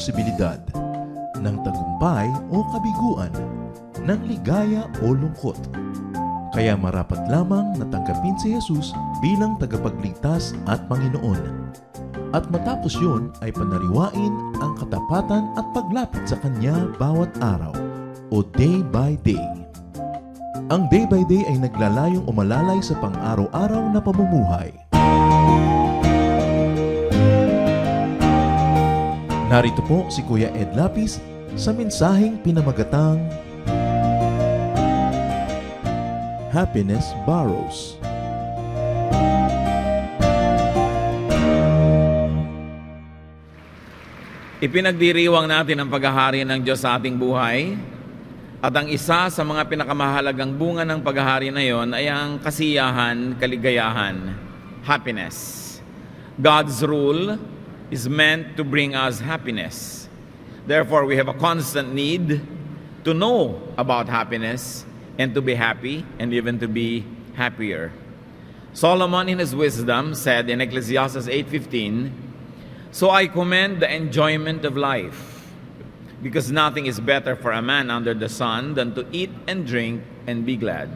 posibilidad ng tagumpay o kabiguan, ng ligaya o lungkot. Kaya marapat lamang na tanggapin si Jesus bilang tagapagligtas at Panginoon. At matapos yun ay panariwain ang katapatan at paglapit sa Kanya bawat araw o day by day. Ang day by day ay naglalayong umalalay sa pang-araw-araw na pamumuhay. Narito po si Kuya Ed Lapis sa mensaheng pinamagatang Happiness Borrows. Ipinagdiriwang natin ang paghahari ng Diyos sa ating buhay. At ang isa sa mga pinakamahalagang bunga ng paghahari na yon ay ang kasiyahan, kaligayahan, happiness. God's rule is meant to bring us happiness. Therefore, we have a constant need to know about happiness and to be happy and even to be happier. Solomon in his wisdom said in Ecclesiastes 8:15, "So I commend the enjoyment of life, because nothing is better for a man under the sun than to eat and drink and be glad.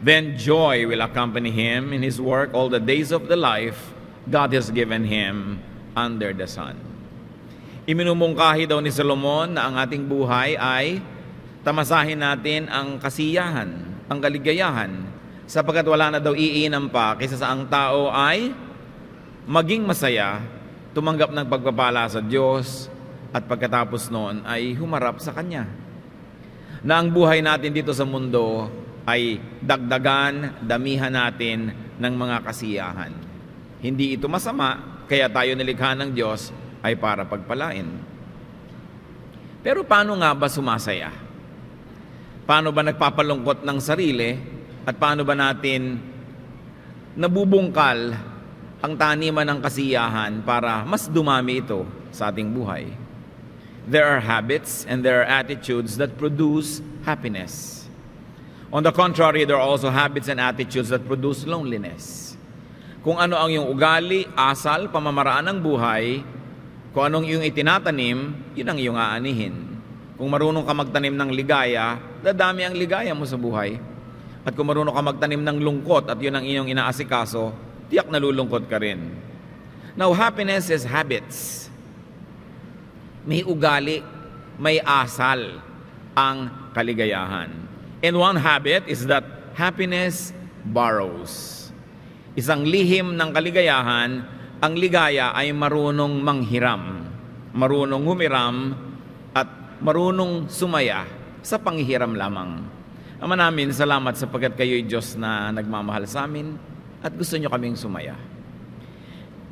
Then joy will accompany him in his work all the days of the life God has given him under the sun." Iminumungkahi daw ni Solomon na ang ating buhay ay tamasahin natin ang kasiyahan, ang kaligayahan, sapagkat wala na daw iinam pa kaysa sa ang tao ay maging masaya, tumanggap ng pagpapala sa Diyos, at pagkatapos noon ay humarap sa Kanya. Na ang buhay natin dito sa mundo ay dagdagan, damihan natin ng mga kasiyahan. Hindi ito masama, kaya tayo nilikha ng Diyos ay para pagpalain. Pero paano nga ba sumasaya? Paano ba nagpapalungkot ng sarili? At paano ba natin nabubungkal ang taniman ng kasiyahan para mas dumami ito sa ating buhay? There are habits and there are attitudes that produce happiness. On the contrary, there are also habits and attitudes that produce loneliness. Kung ano ang iyong ugali, asal, pamamaraan ng buhay, kung anong iyong itinatanim, yun ang iyong aanihin. Kung marunong ka magtanim ng ligaya, dadami ang ligaya mo sa buhay. At kung marunong ka magtanim ng lungkot at yun ang iyong inaasikaso, tiyak nalulungkot ka rin. Now, happiness is habits. May ugali, may asal ang kaligayahan. And one habit is that happiness borrows. Isang lihim ng kaligayahan, ang ligaya ay marunong manghiram, marunong humiram, at marunong sumaya sa panghihiram lamang. Ama namin, salamat sapagkat kayo'y Diyos na nagmamahal sa amin at gusto nyo kaming sumaya.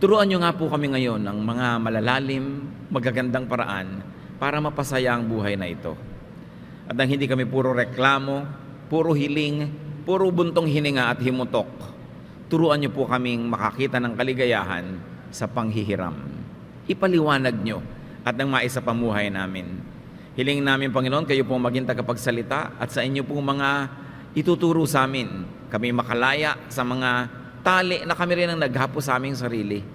Turuan nyo nga po kami ngayon ng mga malalalim, magagandang paraan para mapasaya ang buhay na ito. At nang hindi kami puro reklamo, puro hiling, puro buntong hininga at himutok, turuan nyo po kaming makakita ng kaligayahan sa panghihiram. Ipaliwanag nyo at nang maisa pamuhay namin. Hiling namin, Panginoon, kayo pong maging tagapagsalita at sa inyo pong mga ituturo sa amin. Kami makalaya sa mga tali na kami rin ang naghapo sa aming sarili.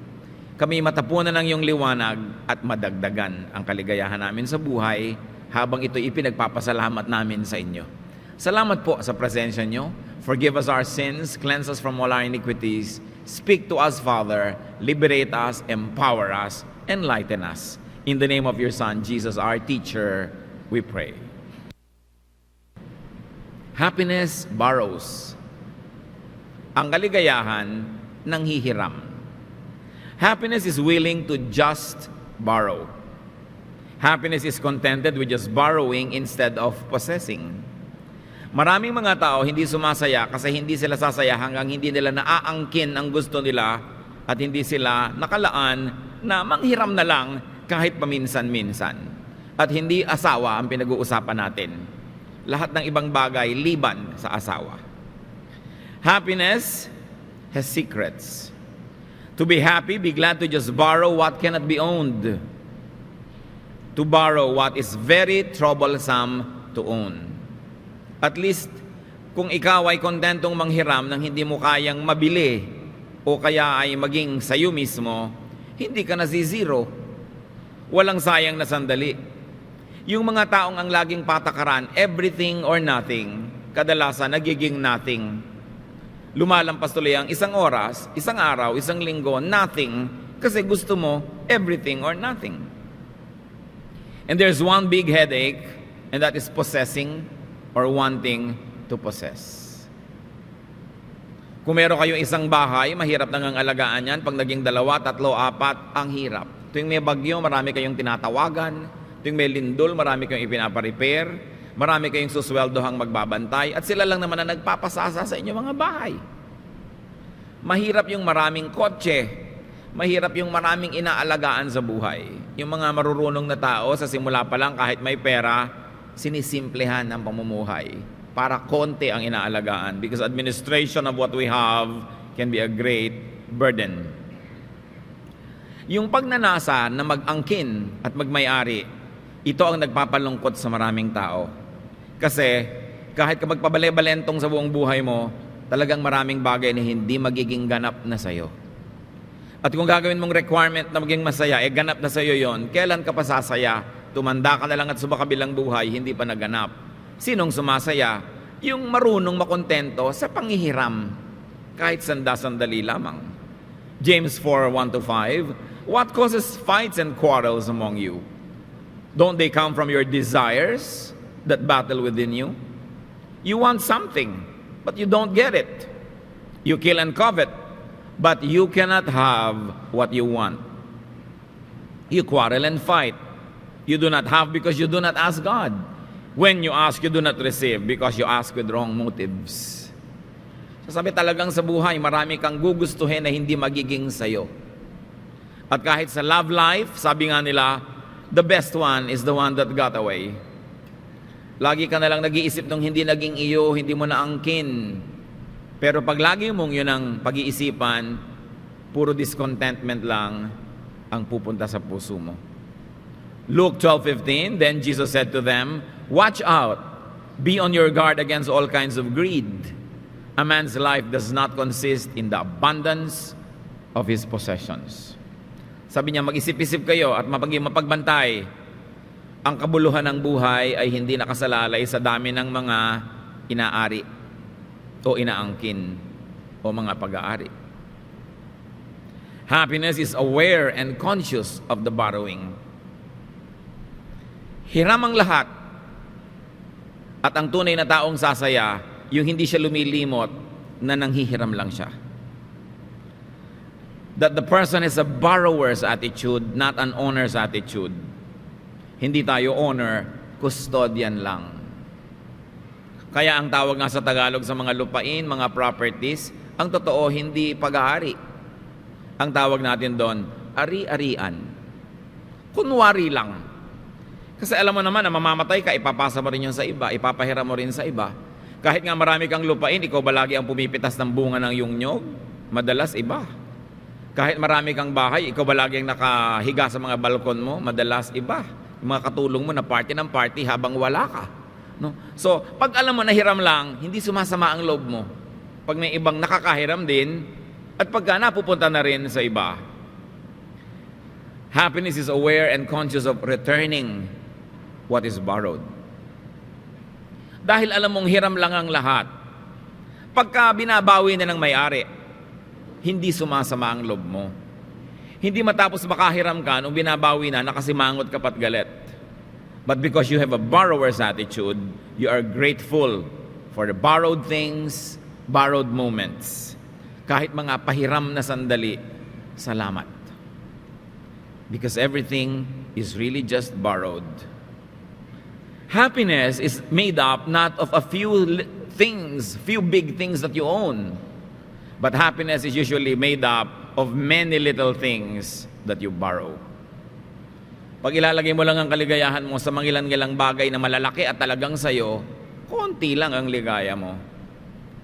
Kami matapunan ng iyong liwanag at madagdagan ang kaligayahan namin sa buhay habang ito'y ipinagpapasalamat namin sa inyo. Salamat po sa presensya nyo. Forgive us our sins, cleanse us from all our iniquities. Speak to us, Father. Liberate us, empower us, enlighten us. In the name of your Son, Jesus, our teacher, we pray. Happiness borrows. Ang kaligayahan nanghihiram. Happiness is willing to just borrow. Happiness is contented with just borrowing instead of possessing. Maraming mga tao hindi sumasaya kasi hindi sila sasaya hanggang hindi nila naaangkin ang gusto nila at hindi sila nakalaan na manghiram na lang kahit paminsan-minsan. At hindi asawa ang pinag-uusapan natin. Lahat ng ibang bagay liban sa asawa. Happiness has secrets. To be happy, be glad to just borrow what cannot be owned. To borrow what is very troublesome to own. At least, kung ikaw ay kontentong manghiram ng hindi mo kayang mabili o kaya ay maging sayo mismo, hindi ka nasizero. Walang sayang na sandali. Yung mga taong ang laging patakaran, everything or nothing, kadalasan nagiging nothing. Lumalampas tuloy ang isang oras, isang araw, isang linggo, nothing, kasi gusto mo everything or nothing. And there's one big headache, and that is possessing or wanting to possess. Kung meron kayong isang bahay, mahirap nang ang alagaan yan. Pag naging 2, 3, 4, ang hirap. Tuwing may bagyo, marami kayong tinatawagan. Tuwing may lindol, marami kayong ipinaparepair. Marami kayong susweldohang magbabantay. At sila lang naman na nagpapasasa sa inyong mga bahay. Mahirap yung maraming kotse. Mahirap yung maraming inaalagaan sa buhay. Yung mga marurunong na tao, sa simula pa lang kahit may pera, sinisimplehan ang pamumuhay. Para konti ang inaalagaan. Because administration of what we have can be a great burden. Yung pagnanasa na mag-angkin at magmay-ari, ito ang nagpapalungkot sa maraming tao. Kasi kahit kapag pabale-balentong sa buong buhay mo, talagang maraming bagay na hindi magiging ganap na sa'yo. At kung gagawin mong requirement na maging masaya, ganap na sa'yo yon, kailan ka pa sasaya? Tumanda ka na lang at subakabilang buhay, hindi pa naganap. Sinong sumasaya? Yung marunong makontento sa pangihiram, kahit sanda-sandali lamang. James 4:1-5, what causes fights and quarrels among you? Don't they come from your desires that battle within you? You want something, but you don't get it. You kill and covet, but you cannot have what you want. You quarrel and fight. You do not have because you do not ask God. When you ask, you do not receive because you ask with wrong motives. So sabi talagang sa buhay, marami kang gugustuhin na hindi magiging sayo. At kahit sa love life, sabi nga nila, the best one is the one that got away. Lagi ka na lang nag-iisip nung hindi naging iyo, hindi mo naangkin. Pero pag lagi mong yun ang pag-iisipan, puro discontentment lang ang pupunta sa puso mo. Luke 12:15, then Jesus said to them, watch out, be on your guard against all kinds of greed. A man's life does not consist in the abundance of his possessions. Sabi niya, mag-isip-isip kayo at mapagbantay. Ang kabuluhan ng buhay ay hindi nakasalalay sa dami ng mga inaari o inaangkin o mga pag-aari. Happiness is aware and conscious of the borrowing. Hiram ang lahat. At ang tunay na taong sasaya, yung hindi siya lumilimot na nanghihiram lang siya. That the person has a borrower's attitude, not an owner's attitude. Hindi tayo owner, custodian lang. Kaya ang tawag nga sa Tagalog sa mga lupain, mga properties, ang totoo hindi pag-aari. Ang tawag natin doon, ari-arian. Kunwari lang. Kasi alam mo naman na mamamatay ka, ipapasa mo rin yun sa iba, ipapahiram mo rin sa iba. Kahit nga marami kang lupain, ikaw ba lagi ang pumipitas ng bunga ng iyong nyog? Madalas iba. Kahit marami kang bahay, ikaw ba lagi ang nakahiga sa mga balkon mo? Madalas iba. Yung mga katulong mo na party ng party habang wala ka. No? So, pag alam mo na hiram lang, hindi sumasama ang loob mo. Pag may ibang nakakahiram din, at pagka napupunta na rin sa iba. Happiness is aware and conscious of returning what is borrowed. Dahil alam mong hiram lang ang lahat, pagka binabawi na ng may-ari, hindi sumasama ang loob mo. Hindi matapos makahiram ka nung binabawi na, nakasimangot ka pat galit. But because you have a borrower's attitude, you are grateful for the borrowed things, borrowed moments. Kahit mga pahiram na sandali, salamat. Because everything is really just borrowed. Happiness is made up not of a few things, few big things that you own. But happiness is usually made up of many little things that you borrow. Pag ilalagay mo lang ang kaligayahan mo sa mangilan-ngilang bagay na malalaki at talagang sayo, konti lang ang ligaya mo.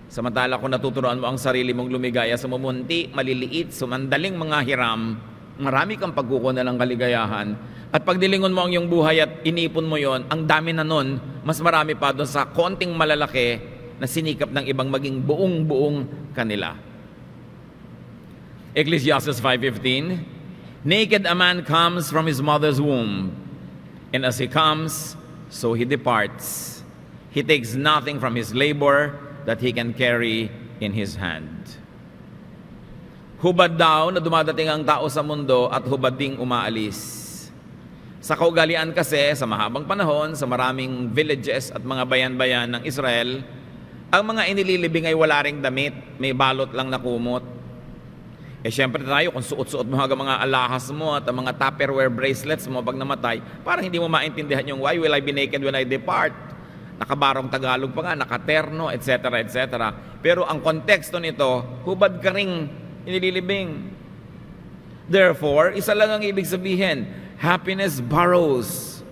Samantala kung natuturuan mo ang sarili mong lumigaya sa mumunti, maliliit, sumandaling mga hiram, marami kang pagkukunan ng kaligayahan. At pag dilingon mo ang iyong buhay at inipon mo yon, ang dami na nun, mas marami pa doon sa konting malalaki na sinikap ng ibang maging buong-buong kanila. Ecclesiastes 5:15, Naked a man comes from his mother's womb, and as he comes, so he departs. He takes nothing from his labor that he can carry in his hand. Hubad daw na dumadating ang tao sa mundo at hubad ding umaalis. Sa kaugalian kasi, sa mahabang panahon, sa maraming villages at mga bayan-bayan ng Israel, ang mga inililibing ay wala ring damit, may balot lang na kumot. Siyempre tayo, kung suot-suot mo hanggang mga alahas mo at ang mga Tupperware bracelets mo pag namatay, parang hindi mo maintindihan yung why will I be naked when I depart? Nakabarong Tagalog pa nga, nakaterno, etc. etc. Pero ang konteksto nito, hubad ka ring inililibing. Therefore, isa lang ang ibig sabihin, happiness borrows.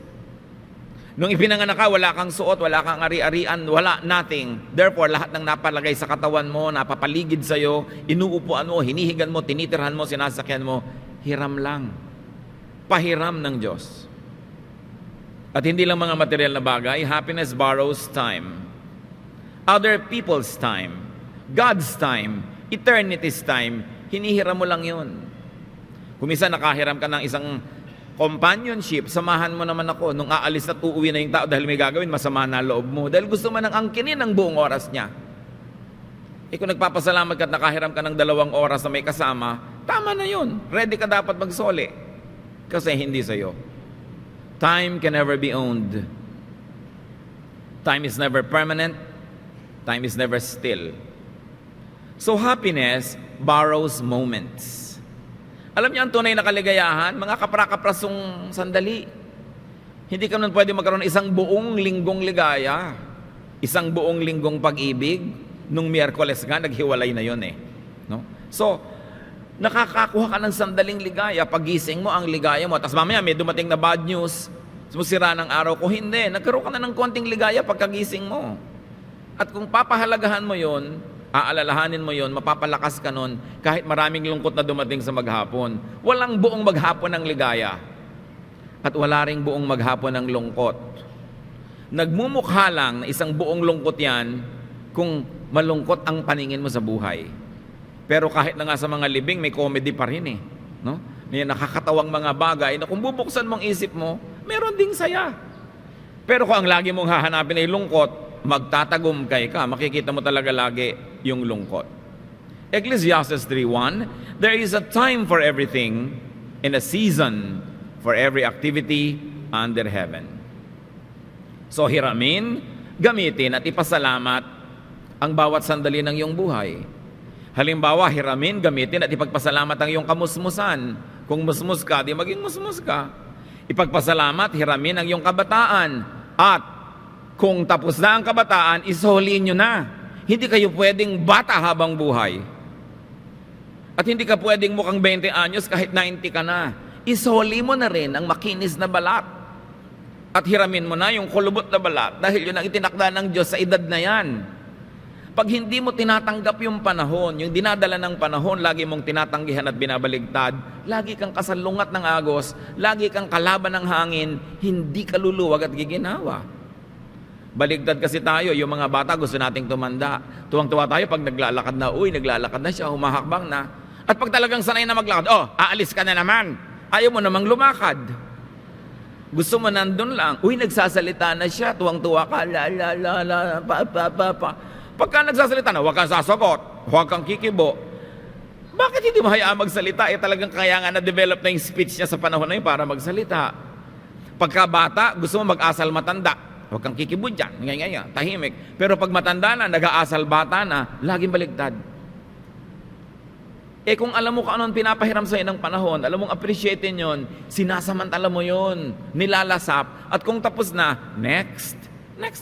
Nung ipinanganak ka, wala kang suot, wala kang ari-arian, wala, nothing. Therefore, lahat ng napalagay sa katawan mo, napapaligid sa'yo, inuupuan mo, hinihigan mo, tinitirhan mo, sinasakyan mo, hiram lang. Pahiram ng Diyos. At hindi lang mga material na bagay, happiness borrows time. Other people's time. God's time. Eternity's time. Hinihiram mo lang yun. Kung minsan nakahiram ka ng isang companionship, samahan mo naman ako nung aalis at uuwi na yung tao dahil may gagawin, masama na loob mo. Dahil gusto mo nang angkinin ang buong oras niya. Kung nagpapasalamat ka at nakahiram ka ng 2 oras na may kasama, tama na yun. Ready ka dapat magsoli. Kasi hindi sa'yo. Time can never be owned. Time is never permanent. Time is never still. So happiness borrows moments. Alam niyo ang tunay na kaligayahan, mga kapra-kaprasong sandali. Hindi ka nun pwede magkaroon ng isang buong linggong ligaya. Isang buong linggong pag-ibig. Nung Miyerkules nga, naghiwalay na yun eh. No? So, nakakakuha ka ng sandaling ligaya. Pagising mo, ang ligaya mo. Tapos mamaya may dumating na bad news. Sira ng araw ko. Hindi. Nagkaroon ka na ng konting ligaya pagkagising mo. At kung papahalagahan mo yun, aalalahanin mo yon, mapapalakas ka nun kahit maraming lungkot na dumating sa maghapon. Walang buong maghapon ng ligaya at wala ring buong maghapon ng lungkot. Nagmumukha lang na isang buong lungkot yan kung malungkot ang paningin mo sa buhay. Pero kahit na nga sa mga libing, may comedy pa rin eh. No? May nakakatawang mga bagay na kung bubuksan mong isip mo, meron ding saya. Pero kung ang lagi mong hahanapin ay lungkot, magtatagumkay ka, makikita mo talaga lagi yung lungkot. Ecclesiastes 3:1, there is a time for everything and a season for every activity under heaven. So hiramin, gamitin at ipasalamat ang bawat sandali ng iyong buhay. Halimbawa, hiramin, gamitin at ipagpasalamat ang iyong kamusmusan. Kung musmus ka, di maging musmus ka. Ipagpasalamat, hiramin ang iyong kabataan. At kung tapos na ang kabataan, isoli nyo na. Hindi kayo pwedeng bata habang buhay. At hindi ka pwedeng mukhang 20 anyos kahit 90 ka na. Isoli mo na rin ang makinis na balat. At hiramin mo na yung kulubot na balat dahil yun ang itinakda ng Diyos sa edad na yan. Pag hindi mo tinatanggap yung panahon, yung dinadala ng panahon, lagi mong tinatanggihan at binabaligtad, lagi kang kasalungat ng agos, lagi kang kalaban ng hangin, hindi ka luluwag at giginawa. Baligtad kasi tayo, yung mga bata gusto nating tumanda. Tuwang-tuwa tayo pag naglalakad na, naglalakad na siya, humahakbang na. At pag talagang sanay na maglakad, aalis ka na naman. Ayaw mo namang lumakad. Gusto mo nandun lang, nagsasalita na siya, tuwang-tuwa ka, pa. Pagka nagsasalita na, huwag kang sasagot, huwag kang kikibo. Bakit hindi mo hayaan magsalita? Talagang kaya nga na-develop na yung speech niya sa panahon na yun para magsalita. Pagka bata, gusto mo mag-asal matanda. Huwag kang kikibo dyan, ngay, tahimik. Pero pag matanda na, nag-aasal bata na, laging baligtad. Kung alam mo kung anong pinapahiram sa'yo ng panahon, alam mong appreciatein yun, sinasamantala mo yun, nilalasap, at kung tapos na, next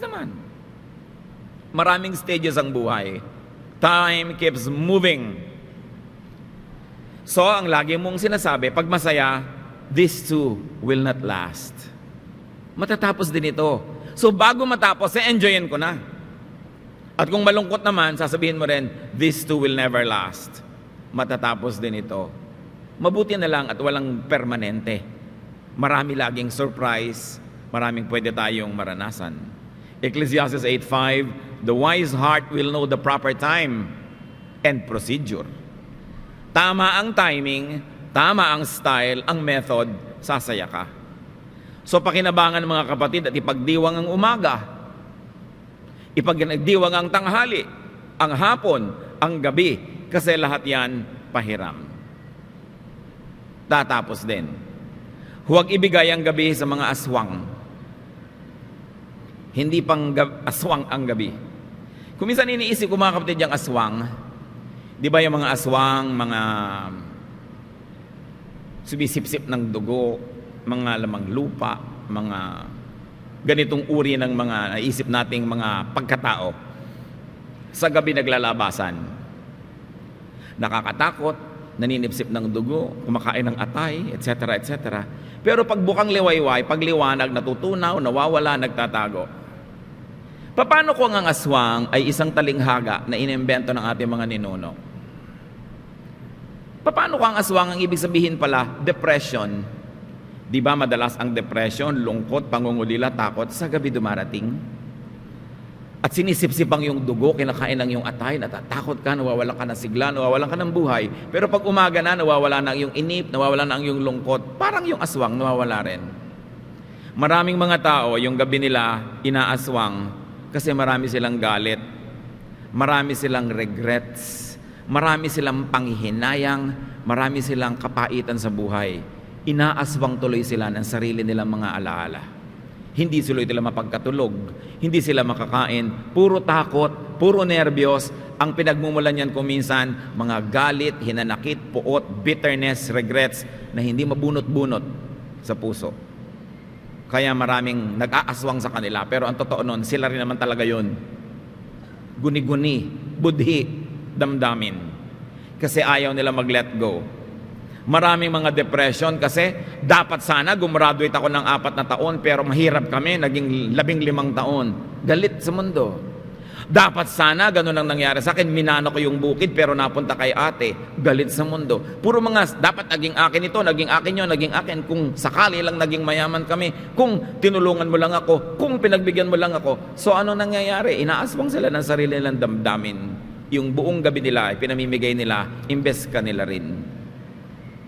naman. Maraming stages ang buhay. Time keeps moving. So, ang lagi mong sinasabi, pag masaya, this too will not last. Matatapos din ito. So, bago matapos, enjoyin ko na. At kung malungkot naman, sasabihin mo rin, this too will never last. Matatapos din ito. Mabuti na lang at walang permanente. Marami laging surprise, maraming pwede tayong maranasan. Ecclesiastes 8:5, the wise heart will know the proper time and procedure. Tama ang timing Tama ang style, ang method, sasaya ka. So pakinabangan mga kapatid at ipagdiwang ang umaga, ipagdiwang ang tanghali, ang hapon, ang gabi, kasi lahat yan pahiram. Tatapos din. Huwag ibigay ang gabi sa mga aswang. Hindi pang aswang ang gabi. Kung minsan iniisip ko mga kapatid yung aswang, di ba yung mga aswang, mga sumisipsip ng dugo, mga lamang lupa, mga ganitong uri ng mga naisip nating mga pagkatao, sa gabi naglalabasan. Nakakatakot, naninipsip ng dugo, kumakain ng atay, etc., etc. Pero pag bukang liwayway, pag liwanag, natutunaw, nawawala, nagtatago. Paano kung ang aswang ay isang talinghaga na inimbento ng ating mga ninuno? Paano kung ang aswang ang ibig sabihin pala, depression? Di ba madalas ang depression, lungkot, pangungulila, takot, sa gabi dumarating? At sinisipsipang yung dugo, kinakain ng yung atay, natatakot ka, nawawala ka ng sigla, nawawala ka ng buhay. Pero pag umaga na, nawawala na yung inip, nawawala na yung lungkot, parang yung aswang, nawawala rin. Maraming mga tao, yung gabi nila, inaaswang, kasi marami silang galit, marami silang regrets, marami silang panghihinayang, marami silang kapaitan sa buhay. Inaaswang tuloy sila ng sarili nilang mga alaala. Hindi sila mapagkatulog, hindi sila makakain, puro takot, puro nervyos. Ang pinagmumulan niyan kung minsan, mga galit, hinanakit, puot, bitterness, regrets na hindi mabunot-bunot sa puso. Kaya maraming nag-aaswang sa kanila, pero ang totoo nun, sila rin naman talaga yun. Guni-guni, budhi, damdamin. Kasi ayaw nila mag-let go. Maraming mga depression kasi dapat sana gumraduate ako ng 4 na taon pero mahirap kami, naging 15 taon. Galit sa mundo. Dapat sana ganun ang nangyari sa akin, minano ko yung bukid pero napunta kay ate. Galit sa mundo. Puro mga dapat naging akin ito, naging akin yun, naging akin. Kung sakali lang naging mayaman kami, kung tinulungan mo lang ako, kung pinagbigyan mo lang ako. So ano nangyayari? Inaaswang sila ng sarili nilang damdamin. Yung buong gabi nila, pinamimigay nila, imbes ka nila rin.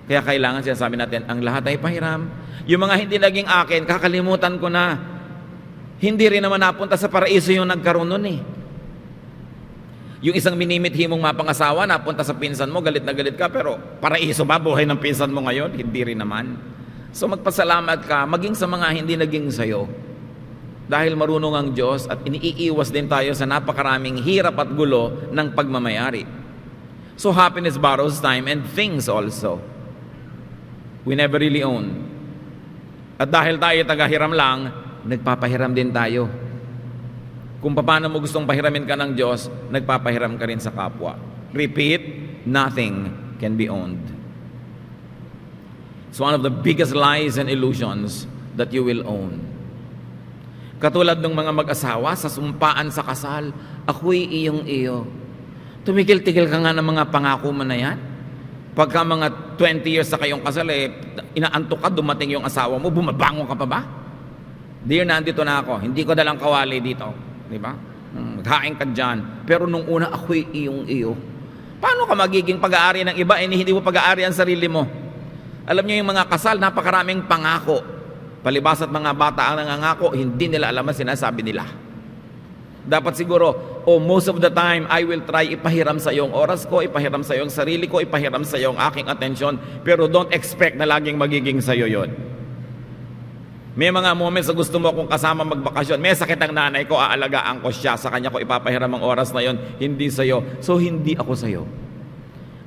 Kaya kailangan sinasabi natin, ang lahat ay pahiram. Yung mga hindi naging akin, kakalimutan ko na. Hindi rin naman napunta sa paraiso yung nagkaroon nun eh. Yung isang minimithi mong mapangasawa, napunta sa pinsan mo, galit na galit ka, pero paraiso ba buhay ng pinsan mo ngayon? Hindi rin naman. So magpasalamat ka, maging sa mga hindi naging sayo. Dahil marunong ang Diyos at iniiwas din tayo sa napakaraming hirap at gulo ng pagmamayari. So happiness borrows time and things also. We never really own. At dahil tayo tagahiram lang, nagpapahiram din tayo. Kung paano mo gustong pahiramin ka ng Diyos, nagpapahiram ka rin sa kapwa. Repeat, nothing can be owned. It's one of the biggest lies and illusions that you will own. Katulad ng mga mag-asawa sa sumpaan sa kasal, ako'y iyong iyo. Tumigil-tigil ka nga ng mga pangako mo na yan. Pagka mga 20 years sa kayong kasal, inaantok ka, dumating yung asawa mo, bumabangon ka pa ba? Dear, nandito na ako, hindi ko dalang kawali dito. Di ba? Maghain ka dyan. Pero nung una, ako'y iyong iyo. Paano ka magiging pag-aari ng iba, hindi mo pag-aari ang sarili mo? Alam niyo yung mga kasal, napakaraming pangako. Palibas at mga bata ang nangangako, hindi nila alam ang sinasabi nila. Dapat siguro, most of the time, I will try ipahiram sa iyong oras ko, ipahiram sa iyong sarili ko, ipahiram sa iyong aking atensyon, pero don't expect na laging magiging sa iyo yun. May mga moments na gusto mo kung kasama magbakasyon, may sakit ang nanay ko, aalagaan ko siya, sa kanya ko ipapahiram ang oras na yon, hindi sa iyo. So, hindi ako sa iyo.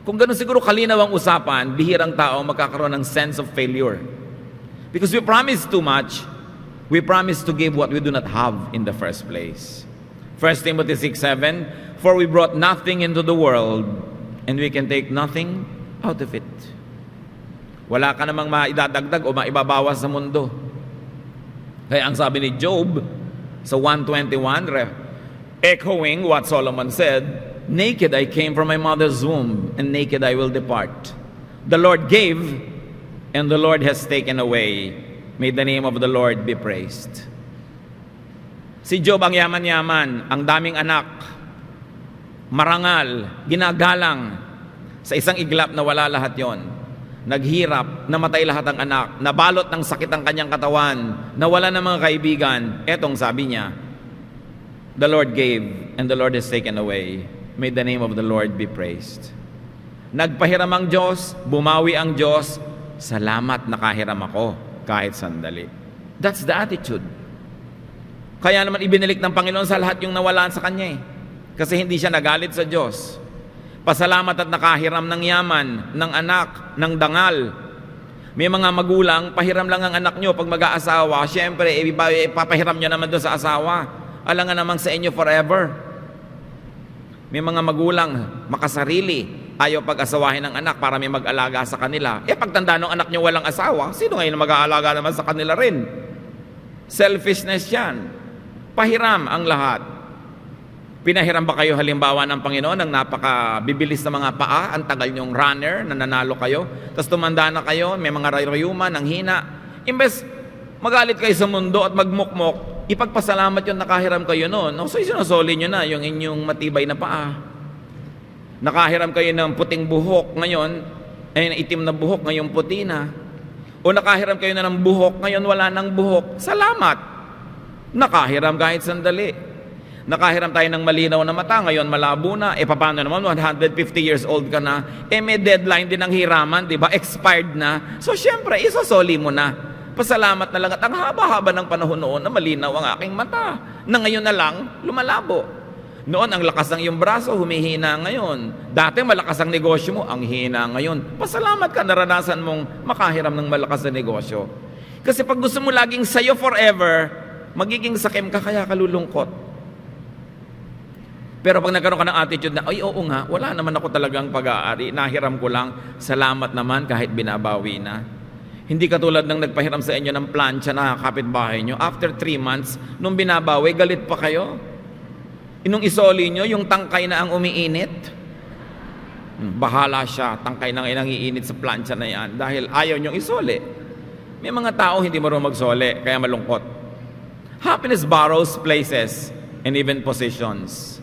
Kung ganun siguro kalinaw ang usapan, bihirang tao magkakaroon ng sense of failure. Because we promise too much, we promise to give what we do not have in the first place. 1 Timothy 6:7, for we brought nothing into the world, and we can take nothing out of it. Wala ka namang maidadagdag o maibabawas sa mundo. Kaya ang sabi ni Job sa 1:21, echoing what Solomon said, naked I came from my mother's womb, and naked I will depart. The Lord gave, and the Lord has taken away. May the name of the Lord be praised. Si Job ang yaman-yaman, ang daming anak, marangal, ginagalang, sa isang iglap na wala lahat yon. naghirap, namatay lahat ang anak, nabalot ng sakit ang kanyang katawan, nawala ng mga kaibigan. Etong sabi niya, the Lord gave and the Lord has taken away. May the name of the Lord be praised. Nagpahiram ang Diyos, bumawi ang Diyos, salamat nakahiram ako kahit sandali. That's the attitude. Kaya naman ibinilik ng Panginoon sa lahat yung nawalan sa kanya eh. Kasi hindi siya nagalit sa Diyos. Pasalamat at nakahiram ng yaman, ng anak, ng dangal. May mga magulang, pahiram lang ang anak nyo pag mag-aasawa. Siyempre, ipapahiram nyo naman doon sa asawa. Alangan namang sa inyo forever. May mga magulang, makasarili, ayaw pag-asawahin ng anak para may mag-alaga sa kanila. Pagtanda ng anak nyo walang asawa, sino ngayon mag-aalaga naman sa kanila rin? Selfishness yan. Pahiram ang lahat. Pinahiram ba kayo halimbawa ng Panginoon ng napakabibilis na mga paa, ang tagal nyong runner, nananalo kayo, tapos tumanda na kayo, may mga rayuman, ang hina. Imbes magalit kayo sa mundo at magmukmok, ipagpasalamat yung nakahiram kayo noon. So isinusoli nyo na yung inyong matibay na paa. Nakahiram kayo ng puting buhok ngayon, itim na buhok, ngayon puti na. O nakahiram kayo na ng buhok, ngayon wala ng buhok. Salamat! Nakahiram kahit sandali. Nakahiram tayo ng malinaw na mata, ngayon malabo na. Paano naman, 150 years old ka na, may deadline din ang hiraman, di ba? Expired na. So, syempre, isosoli mo na. Pasalamat na lang at ang haba-haba ng panahon noon na malinaw ang aking mata. Na ngayon na lang, lumalabo. Noon, ang lakas ng iyong braso, humihina ngayon. Dati, malakas ang negosyo mo, ang hina ngayon. Pasalamat ka, naranasan mong makahiram ng malakas na negosyo. Kasi pag gusto mo laging sayo forever, magiging sakim ka, kaya kalulungkot. Pero pag nagkaroon ka ng attitude na, ay oo nga, wala naman ako talagang pag-aari, nahiram ko lang, salamat naman kahit binabawi na. Hindi katulad ng nagpahiram sa inyo ng plancha na kapitbahay nyo, after 3 months, nung binabawi, galit pa kayo. Nung isoli nyo, yung tangkay na ang umiinit, bahala siya, tangkay na ang iinit sa plancha na yan, dahil ayaw nyong isoli. May mga tao hindi marunong magsoli, kaya malungkot. Happiness borrows places and even positions.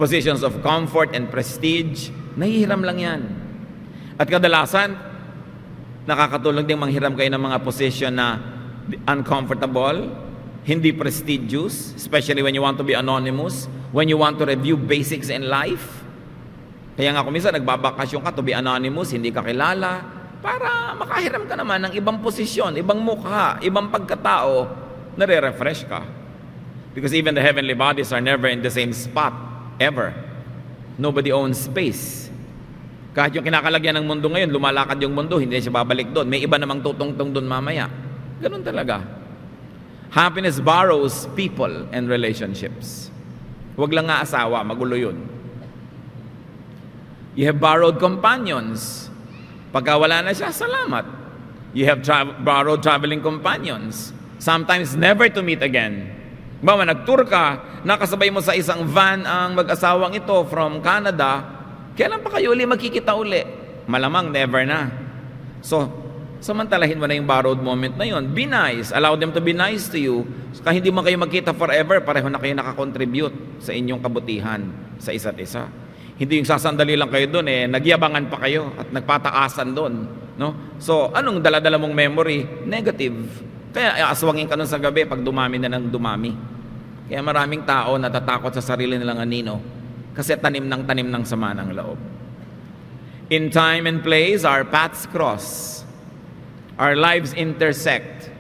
Positions of comfort and prestige, nahihiram lang yan. At kadalasan, nakakatulong din manghiram kayo ng mga position na uncomfortable, hindi prestigious, especially when you want to be anonymous, when you want to review basics in life. Kaya nga kung minsan nagbabakasyon ka to be anonymous, hindi ka kilala, para makahiram ka naman ng ibang posisyon, ibang mukha, ibang pagkatao, nare-refresh ka. Because even the heavenly bodies are never in the same spot. Ever. Nobody owns space. Kahit yung kinakalagyan ng mundo ngayon, lumalakad yung mundo, hindi siya babalik doon. May iba namang tutungtong doon mamaya. Ganun talaga. Happiness borrows people and relationships. Huwag lang nga asawa, magulo yun. You have borrowed companions. Pagka wala na siya, salamat. You have borrowed traveling companions. Sometimes never to meet again. Bawa, nag-tour ka, nakasabay mo sa isang van ang mag-asawang ito from Canada, kailan pa kayo uli magkikita uli? Malamang never na. So, samantalahin mo na yung borrowed moment na yun. Be nice. Allow them to be nice to you. Kahit hindi mo kayo magkita forever, pareho na kayo nakakontribute sa inyong kabutihan sa isa't isa. Hindi yung sasandali lang kayo doon, nagyabangan pa kayo at nagpataasan doon. No? So, anong dala-dala mong memory? Negative. Kaya aswangin ka nun sa gabi pag dumami na ng dumami. Kaya maraming tao natatakot sa sarili nilang anino kasi tanim ng sama ng loob. In time and place, our paths cross. Our lives intersect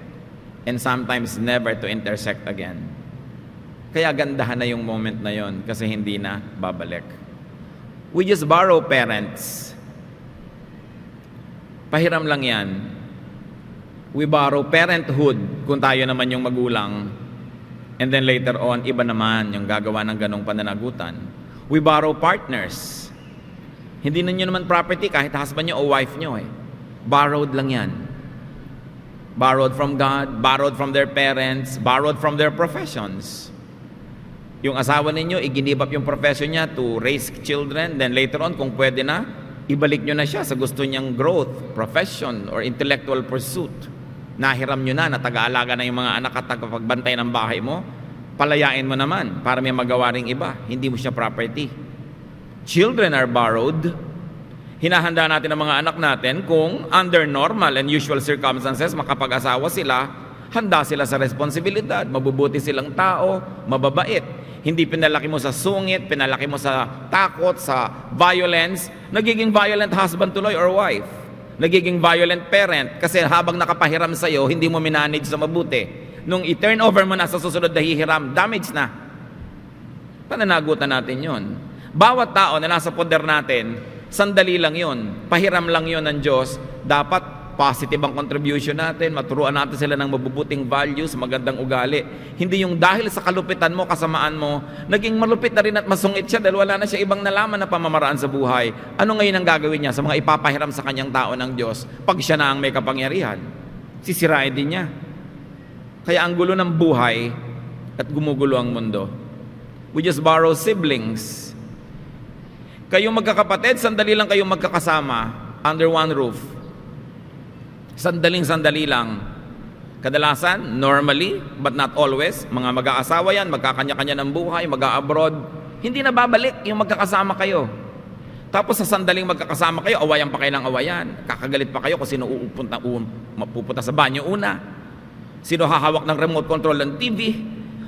and sometimes never to intersect again. Kaya gandahan na yung moment na yon kasi hindi na babalik. We just borrow parents. Pahiram lang yan. We borrow parenthood kung tayo naman yung magulang. And then later on, iba naman yung gagawa ng ganong pananagutan. We borrow partners. Hindi ninyo naman property kahit husband nyo o wife nyo Borrowed lang yan. Borrowed from God, borrowed from their parents, borrowed from their professions. Yung asawa ninyo, i-give up yung profession niya to raise children. Then later on, kung pwede na, ibalik nyo na siya sa gusto niyang growth, profession, or intellectual pursuit. Nahiram nyo na taga-alaga na yung mga anak at tagapagbantay ng bahay mo, palayain mo naman para may magawa ring iba. Hindi mo siya property. Children are borrowed. Hinahanda natin ang mga anak natin kung under normal and usual circumstances, makapag-asawa sila, handa sila sa responsibilidad, mabubuti silang tao, mababait. Hindi pinalaki mo sa sungit, pinalaki mo sa takot, sa violence, nagiging violent husband tuloy or wife. Nagiging violent parent kasi habang nakapahiram sa'yo, hindi mo minanage sa mabuti. Nung i-turn over mo na sa susunod na hihiram, damage na. Pananagutan natin yon. Bawat tao na nasa poder natin, sandali lang yon. Pahiram lang yon ng Diyos. Dapat positive ang contribution natin, maturuan natin sila ng mabubuting values, magandang ugali. Hindi yung dahil sa kalupitan mo, kasamaan mo, naging malupit na rin at masungit siya dahil wala na siya ibang nalaman na pamamaraan sa buhay. Ano ngayon ang gagawin niya sa mga ipapahiram sa kanyang tao ng Diyos pag siya na ang may kapangyarihan? Sisirain din niya. Kaya ang gulo ng buhay at gumugulo ang mundo. We just borrow siblings. Kayong magkakapatid, sandali lang kayong magkakasama under one roof. Sandaling-sandali lang. Kadalasan, normally, but not always, mga mag-aasawa yan, magkakanya-kanya ng buhay, mag-a-abroad, hindi na babalik yung magkakasama kayo. Tapos sa sandaling magkakasama kayo, awayan pa kayo ng awayan. Kakagalit pa kayo kung sino pupunta sa banyo una. Sino hahawak ng remote control ng TV.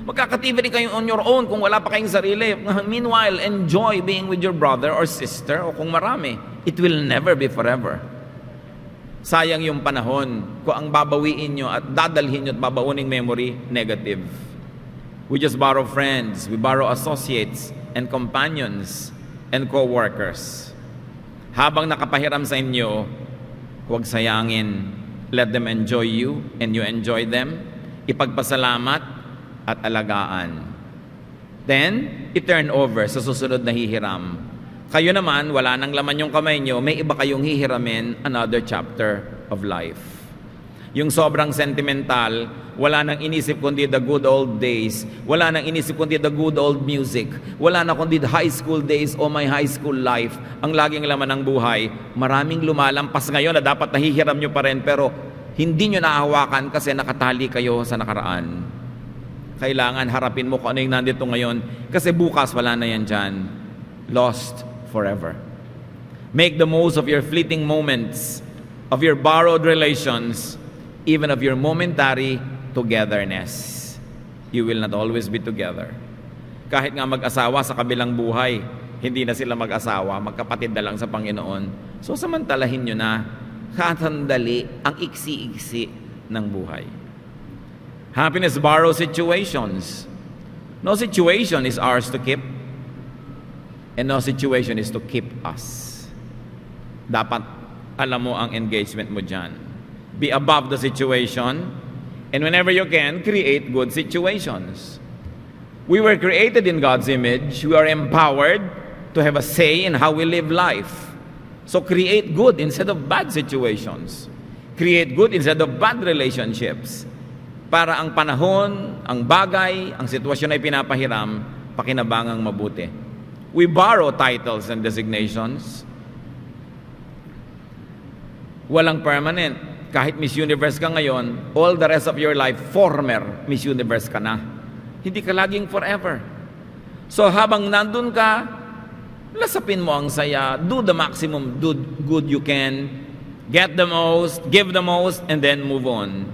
Magkaka-TV rin kayo on your own kung wala pa kayong sarili. Meanwhile, enjoy being with your brother or sister o kung marami. It will never be forever. Sayang yung panahon kung ang babawiin nyo at dadalhin nyo at babauning memory, negative. We just borrow friends, we borrow associates and companions and co-workers. Habang nakapahiram sa inyo, huwag sayangin. Let them enjoy you and you enjoy them. Ipagpasalamat at alagaan. Then, i-turn over sa susunod na hihiram. Kayo naman, wala nang laman yung kamay nyo, may iba kayong hihiramin another chapter of life. Yung sobrang sentimental, wala nang inisip kundi the good old days, wala nang inisip kundi the good old music, wala na kundi the high school days o my high school life. Ang laging laman ng buhay, maraming lumalampas ngayon na dapat nahihiram nyo pa rin, pero hindi nyo nahawakan kasi nakatali kayo sa nakaraan. Kailangan harapin mo kung ano yung nandito ngayon, kasi bukas wala na yan dyan. Lost forever. Make the most of your fleeting moments, of your borrowed relations, even of your momentary togetherness. You will not always be together. Kahit nga mag-asawa sa kabilang buhay, hindi na sila mag-asawa, magkapatid na lang sa Panginoon. So samantalahin nyo na, katandali ang iksi-iksi ng buhay. Happiness borrows situations. No situation is ours to keep. And no situation is to keep us. Dapat alam mo ang engagement mo dyan. Be above the situation, and whenever you can, create good situations. We were created in God's image. We are empowered to have a say in how we live life. So create good instead of bad situations. Create good instead of bad relationships. Para ang panahon, ang bagay, ang sitwasyon ay pinapahiram, pakinabangang mabuti. We borrow titles and designations. Walang permanent. Kahit Miss Universe ka ngayon, all the rest of your life, former Miss Universe ka na. Hindi ka laging forever. So habang nandun ka, lasapin mo ang saya, do the maximum, do good you can, get the most, give the most, and then move on.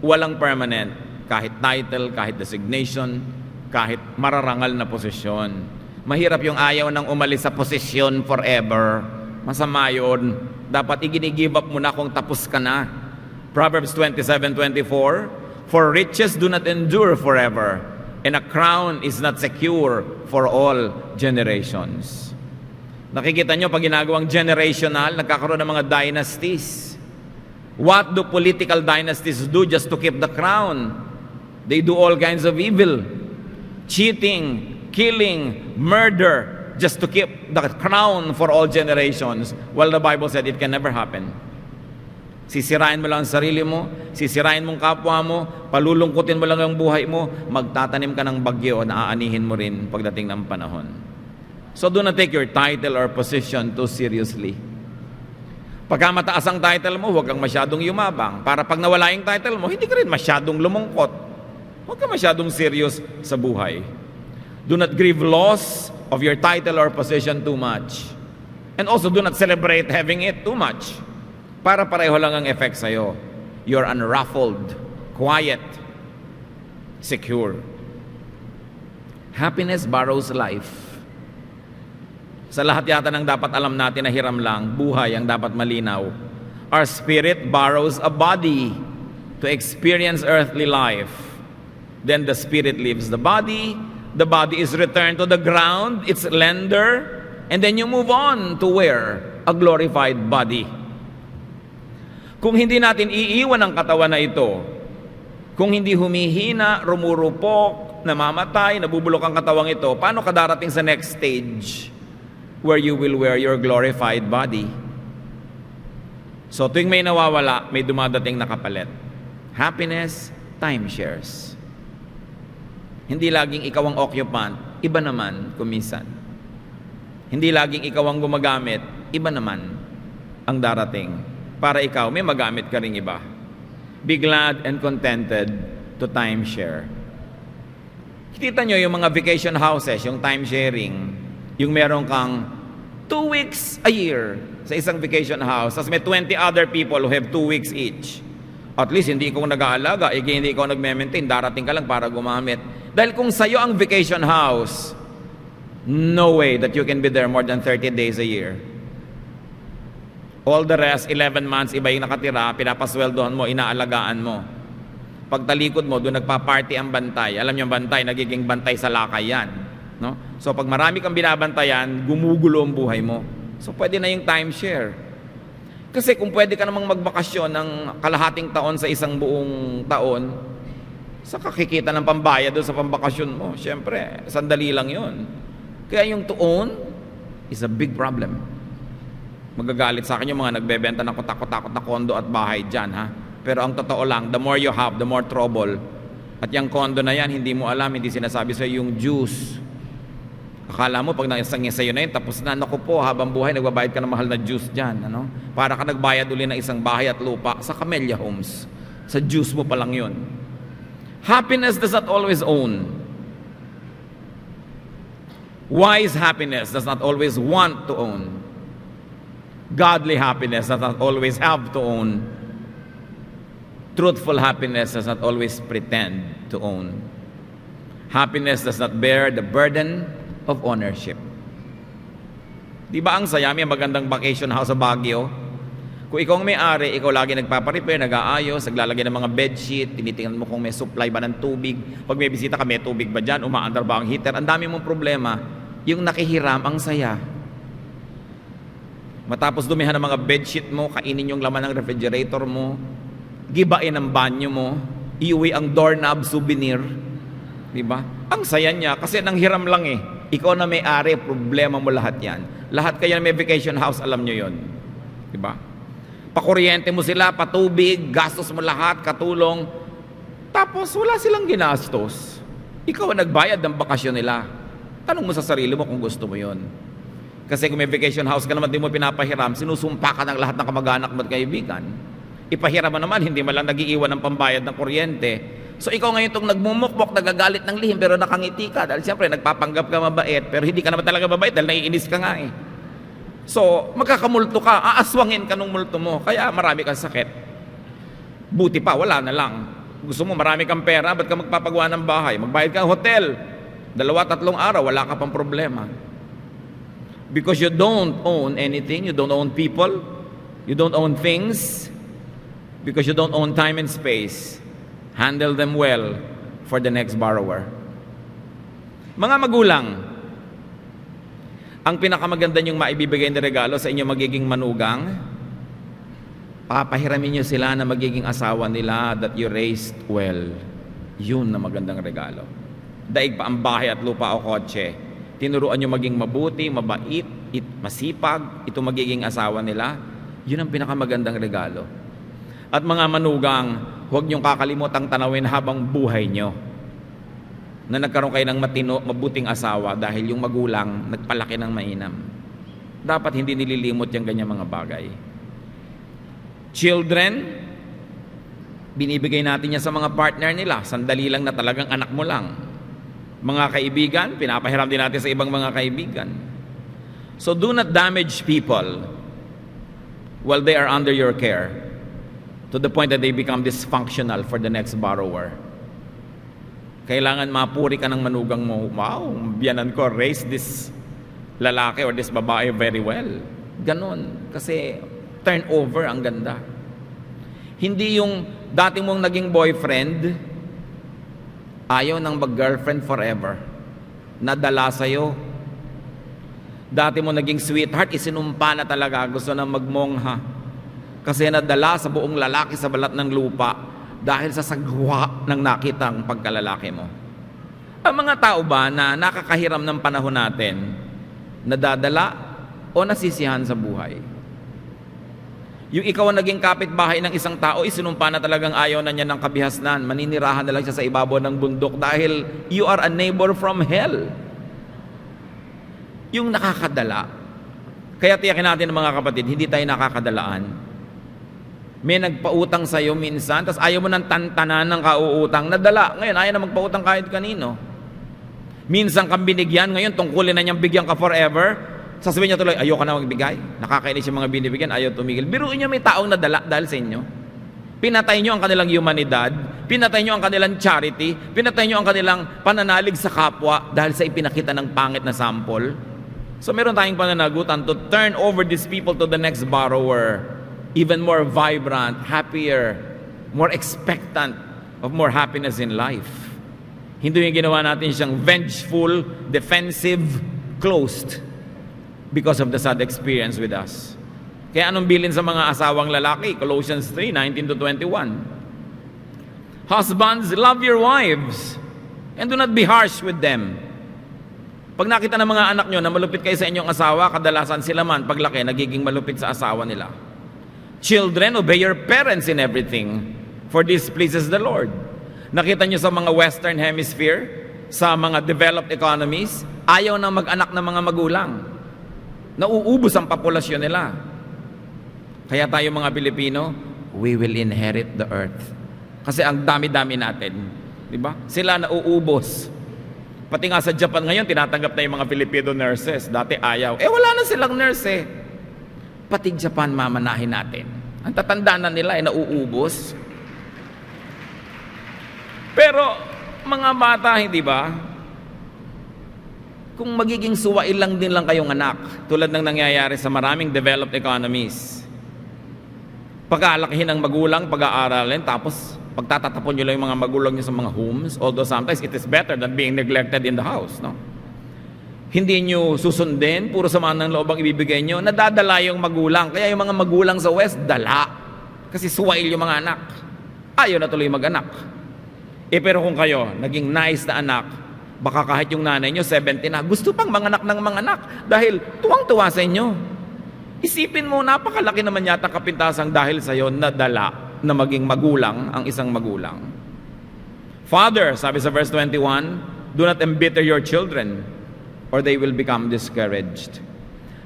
Walang permanent. Kahit title, kahit designation, kahit mararangal na posisyon. Mahirap yung ayaw ng umalis sa posisyon forever. Masama yun. Dapat i-give up mo na kung tapos ka na. Proverbs 27:24, for riches do not endure forever, and a crown is not secure for all generations. Nakikita nyo pag ginagawang generational, nagkakaroon ng mga dynasties. What do political dynasties do just to keep the crown? They do all kinds of evil. Cheating, killing, murder, just to keep the crown for all generations. Well, the Bible said it can never happen. Sisirain mo lang ang sarili mo, sisirain mong kapwa mo, palulungkutin mo lang ang buhay mo, magtatanim ka ng bagyo na aanihin mo rin pagdating ng panahon. So do not take your title or position too seriously. Pagka mataas ang title mo, huwag kang masyadong yumabang. Para pag nawala yung title mo, hindi ka rin masyadong lumungkot. Huwag kang masyadong serious sa buhay. Do not grieve loss of your title or position too much. And also, do not celebrate having it too much. Para pareho lang ang effect sa'yo. You're unruffled, quiet, secure. Happiness borrows life. Sa lahat yata ng dapat alam natin na hiram lang, buhay ang dapat malinaw. Our spirit borrows a body to experience earthly life. Then the spirit leaves the body is returned to the ground, its lender, and then you move on to where? A glorified body. Kung hindi natin iiwan ang katawan na ito, kung hindi humihina, rumurupok, namamatay, nabubulok ang katawang ito, paano ka darating sa next stage where you will wear your glorified body? So tuwing may nawawala, may dumadating na kapalit. Happiness, timeshares. Hindi laging ikaw ang occupant, iba naman kuminsan. Hindi laging ikaw ang gumagamit, iba naman ang darating. Para ikaw, may magamit ka ring iba. Be glad and contented to timeshare. Kita nyo yung mga vacation houses, yung timesharing, yung meron kang 2 weeks a year sa isang vacation house, tapos may 20 other people who have 2 weeks each. At least hindi ikaw nag-aalaga, hindi ikaw nag-maintain, darating ka lang para gumamit. Dahil kung sa'yo ang vacation house, no way that you can be there more than 30 days a year. All the rest, 11 months, iba yung nakatira, pinapasweldohan mo, inaalagaan mo. Pagtalikod mo, doon nagpa-party ang bantay. Alam niyo ang bantay, nagiging bantay sa lakay yan. No? So pag marami kang binabantayan, gumugulo ang buhay mo. So pwede na yung timeshare. Kasi kung pwede ka namang magbakasyon ng kalahating taon sa isang buong taon, sa kakikita ng pambayad doon sa pambakasyon mo, syempre, sandali lang yun. Kaya yung to own is a big problem. Magagalit sa akin yung mga nagbebenta ng kutak-kutakot na kondo at bahay dyan, ha? Pero ang totoo lang, the more you have, the more trouble. At yung kondo na yan, hindi mo alam, hindi sinasabi sa'yo yung juice. Akala mo, pag naisangin sa'yo na yun, tapos na, naku po, habang buhay, nagbabayad ka ng mahal na juice dyan, ano? Para ka nagbayad uli ng isang bahay at lupa sa Camellia Homes. Sa juice mo pa lang yun. Happiness does not always own. Wise happiness does not always want to own. Godly happiness does not always have to own. Truthful happiness does not always pretend to own. Happiness does not bear the burden of ownership. Di ba ang saya, may magandang vacation house sa Baguio? Kung ikaw ang may-ari, ikaw lagi nagpaparepair, nag-aayos, naglalagay ng mga bedsheet, tinitingnan mo kung may supply ba ng tubig. Pag may bisita ka, may tubig ba dyan? Umaandar ba ang heater? Ang dami mong problema. Yung nakihiram, ang saya. Matapos dumihan ng mga bedsheet mo, kainin yung laman ng refrigerator mo, gibain ang banyo mo, iuwi ang doorknob souvenir. Diba? Ang saya niya kasi nanghiram lang eh. Ikaw na may-ari, problema mo lahat yan. Lahat kayo na may vacation house, alam nyo yon. Diba? Pakuryente mo sila, patubig, gastos mo lahat, katulong. Tapos wala silang ginastos. Ikaw ang nagbayad ng bakasyon nila. Tanong mo sa sarili mo kung gusto mo yon. Kasi kung may vacation house ka naman, di mo pinapahiram, sinusumpa ka ng lahat ng kamag-anak mo at kaibigan. Ipahiram mo naman, hindi man lang nag-iiwan ng pambayad ng kuryente. So ikaw ngayon itong nagmumukmok, nagagalit ng lihim, pero nakangiti ka. Dahil siyempre, nagpapanggap ka mabait, pero hindi ka naman talaga mabait dahil naiinis ka nga eh. So, magkakamulto ka, aaswangin ka nung multo mo, kaya marami kang sakit. Buti pa, wala na lang. Gusto mo, marami kang pera, ba't ka magpapagawa ng bahay? Magbayad ka ng hotel, 2-3 araw, wala ka pang problema. Because you don't own anything, you don't own people, you don't own things, because you don't own time and space. Handle them well for the next borrower. Mga magulang, ang pinakamaganda niyong maibibigay na regalo sa inyong magiging manugang, papahiramin niyo sila na magiging asawa nila that you raised well. Yun na magandang regalo. Daig pa ang bahay at lupa o kotse. Tinuruan nyo maging mabuti, mabait, masipag, ito magiging asawa nila. Yun ang pinakamagandang regalo. At mga manugang, huwag nyong kakalimutang tanawin habang buhay nyo na nagkaroon kayo ng mabuting asawa dahil yung magulang nagpalaki ng mainam. Dapat hindi nililimot yung ganyan mga bagay. Children, binibigay natin yan sa mga partner nila. Sandali lang na talagang anak mo lang. Mga kaibigan, pinapahiram din natin sa ibang mga kaibigan. So do not damage people while they are under your care to the point that they become dysfunctional for the next borrower. Kailangan mapuri ka ng manugang mo. Wow, biyanan ko, raise this lalaki or this babae very well. Ganon. Kasi turnover ang ganda. Hindi yung dati mong naging boyfriend, ayaw nang mag-girlfriend forever. Nadala sa'yo. Dati mo naging sweetheart, isinumpa na talaga, gusto na magmongha. Kasi nadala sa buong lalaki sa balat ng lupa dahil sa sagwa ng nakitang pagkalalaki mo. Ang mga tao ba na nakakahiram ng panahon natin, nadadala o nasisiyahan sa buhay? Yung ikaw ang naging kapitbahay ng isang tao, isinumpa na talagang ayaw na niya ng kabihasnan, maninirahan na lang siya sa ibabaw ng bundok dahil you are a neighbor from hell. Yung nakakadala. Kaya tiyakin natin mga kapatid, hindi tayo nakakadalaan. May nagpautang sa'yo minsan, tapos ayaw mo ng tantanan ng kauutang, nadala. Ngayon, ayaw na magpautang kahit kanino. Minsan kang binigyan, ngayon tungkulin na niyang bigyan ka forever. Sasabihin niya tuloy, ayoko na magbigay. Nakakainis yung mga binibigyan, ayaw tumigil. Biruin niyo may taong nadala dahil sa inyo. Pinatay niyo ang kanilang humanidad, pinatay niyo ang kanilang charity, pinatay niyo ang kanilang pananalig sa kapwa dahil sa ipinakita ng pangit na sample. So meron tayong pananagutan to turn over these people to the next borrower. Even more vibrant, happier, more expectant of more happiness in life. Hindi yung ginawa natin siyang vengeful, defensive, closed because of the sad experience with us. Kaya anong bilin sa mga asawang lalaki? Colossians 3:19-21. Husbands, love your wives and do not be harsh with them. Pag nakita ng mga anak nyo na malupit kayo sa inyong asawa, kadalasan sila man paglaki nagiging malupit sa asawa nila. Children, obey your parents in everything, for this pleases the Lord. Nakita nyo sa mga Western Hemisphere, sa mga developed economies, ayaw na mag-anak ng mga magulang. Nauubos ang populasyon nila. Kaya tayo mga Pilipino, we will inherit the earth. Kasi ang dami-dami natin. Diba? Sila nauubos. Pati nga sa Japan ngayon, tinatanggap na yung mga Filipino nurses. Dati ayaw. Wala na silang nurse eh. Pati Japan mamanahin natin. Ang tatandaan na nila ay nauubos. Pero mga bata, hindi ba? Kung magiging suwail lang din lang kayong anak, tulad ng nangyayari sa maraming developed economies. Pag-aalakihin ng magulang, pag-aaralin, tapos pagtatatapon nyo lang yung mga magulang nyo sa mga homes, although sometimes it is better than being neglected in the house, no? Hindi nyo susundin, puro sama ng loob ang ibibigay nyo, nadadala yung magulang. Kaya yung mga magulang sa West, dala. Kasi suwail yung mga anak. Ayaw na tuloy mag-anak. Pero kung kayo, naging nice na anak, baka kahit yung nanay nyo, 70 na, gusto pang manganak ng mga anak dahil tuwang-tuwa sa inyo. Isipin mo, napakalaki naman yata kapintasang dahil sa'yo nadala na maging magulang ang isang magulang. Father, sabi sa verse 21, do not embitter your children, or they will become discouraged.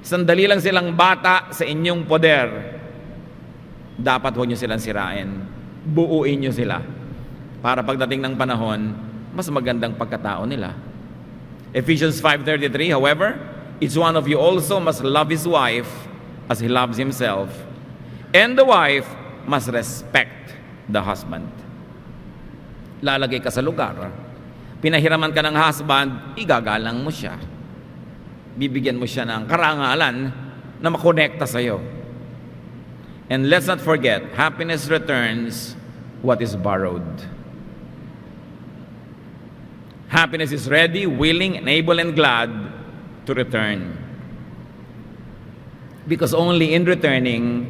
Sandali lang silang bata sa inyong poder. Dapat huwag nyo silang sirain. Buuin nyo sila. Para pagdating ng panahon, mas magandang pagkatao nila. Ephesians 5:33, however, each one of you also must love his wife as he loves himself, and the wife must respect the husband. Lalagay ka sa lugar. Pinahiraman ka ng husband, igagalang mo siya. Bibigyan mo siya ng karangalan na makonekta sa'yo. And let's not forget, happiness returns what is borrowed. Happiness is ready, willing, and able and glad to return. Because only in returning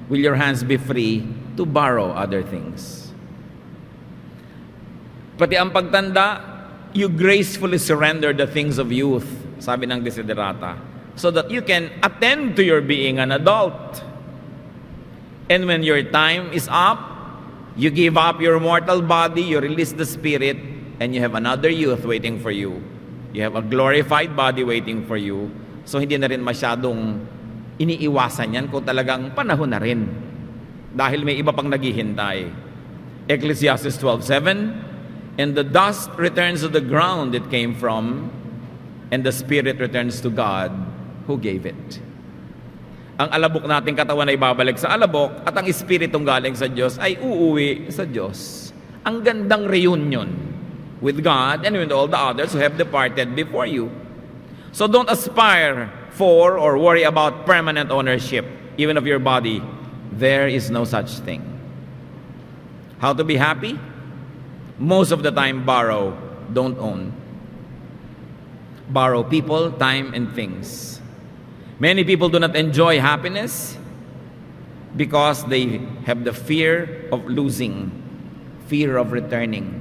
will your hands be free to borrow other things. Pati ang pagtanda, you gracefully surrender the things of youth, sabi ng Desiderata, so that you can attend to your being an adult. And when your time is up, you give up your mortal body, you release the spirit, and you have another youth waiting for you. You have a glorified body waiting for you. So hindi na rin masyadong iniiwasan yan kung talagang panahon na rin. Dahil may iba pang naghihintay. Ecclesiastes 12:7, and the dust returns to the ground it came from, and the spirit returns to God who gave it. Ang alabok nating katawan ay babalik sa alabok at ang espiritong galing sa Diyos ay uuwi sa Diyos. Ang gandang reunion with God and with all the others who have departed before you. So don't aspire for or worry about permanent ownership, even of your body. There is no such thing. How to be happy? Most of the time, borrow, don't own. Borrow people, time, and things. Many people do not enjoy happiness because they have the fear of losing, fear of returning.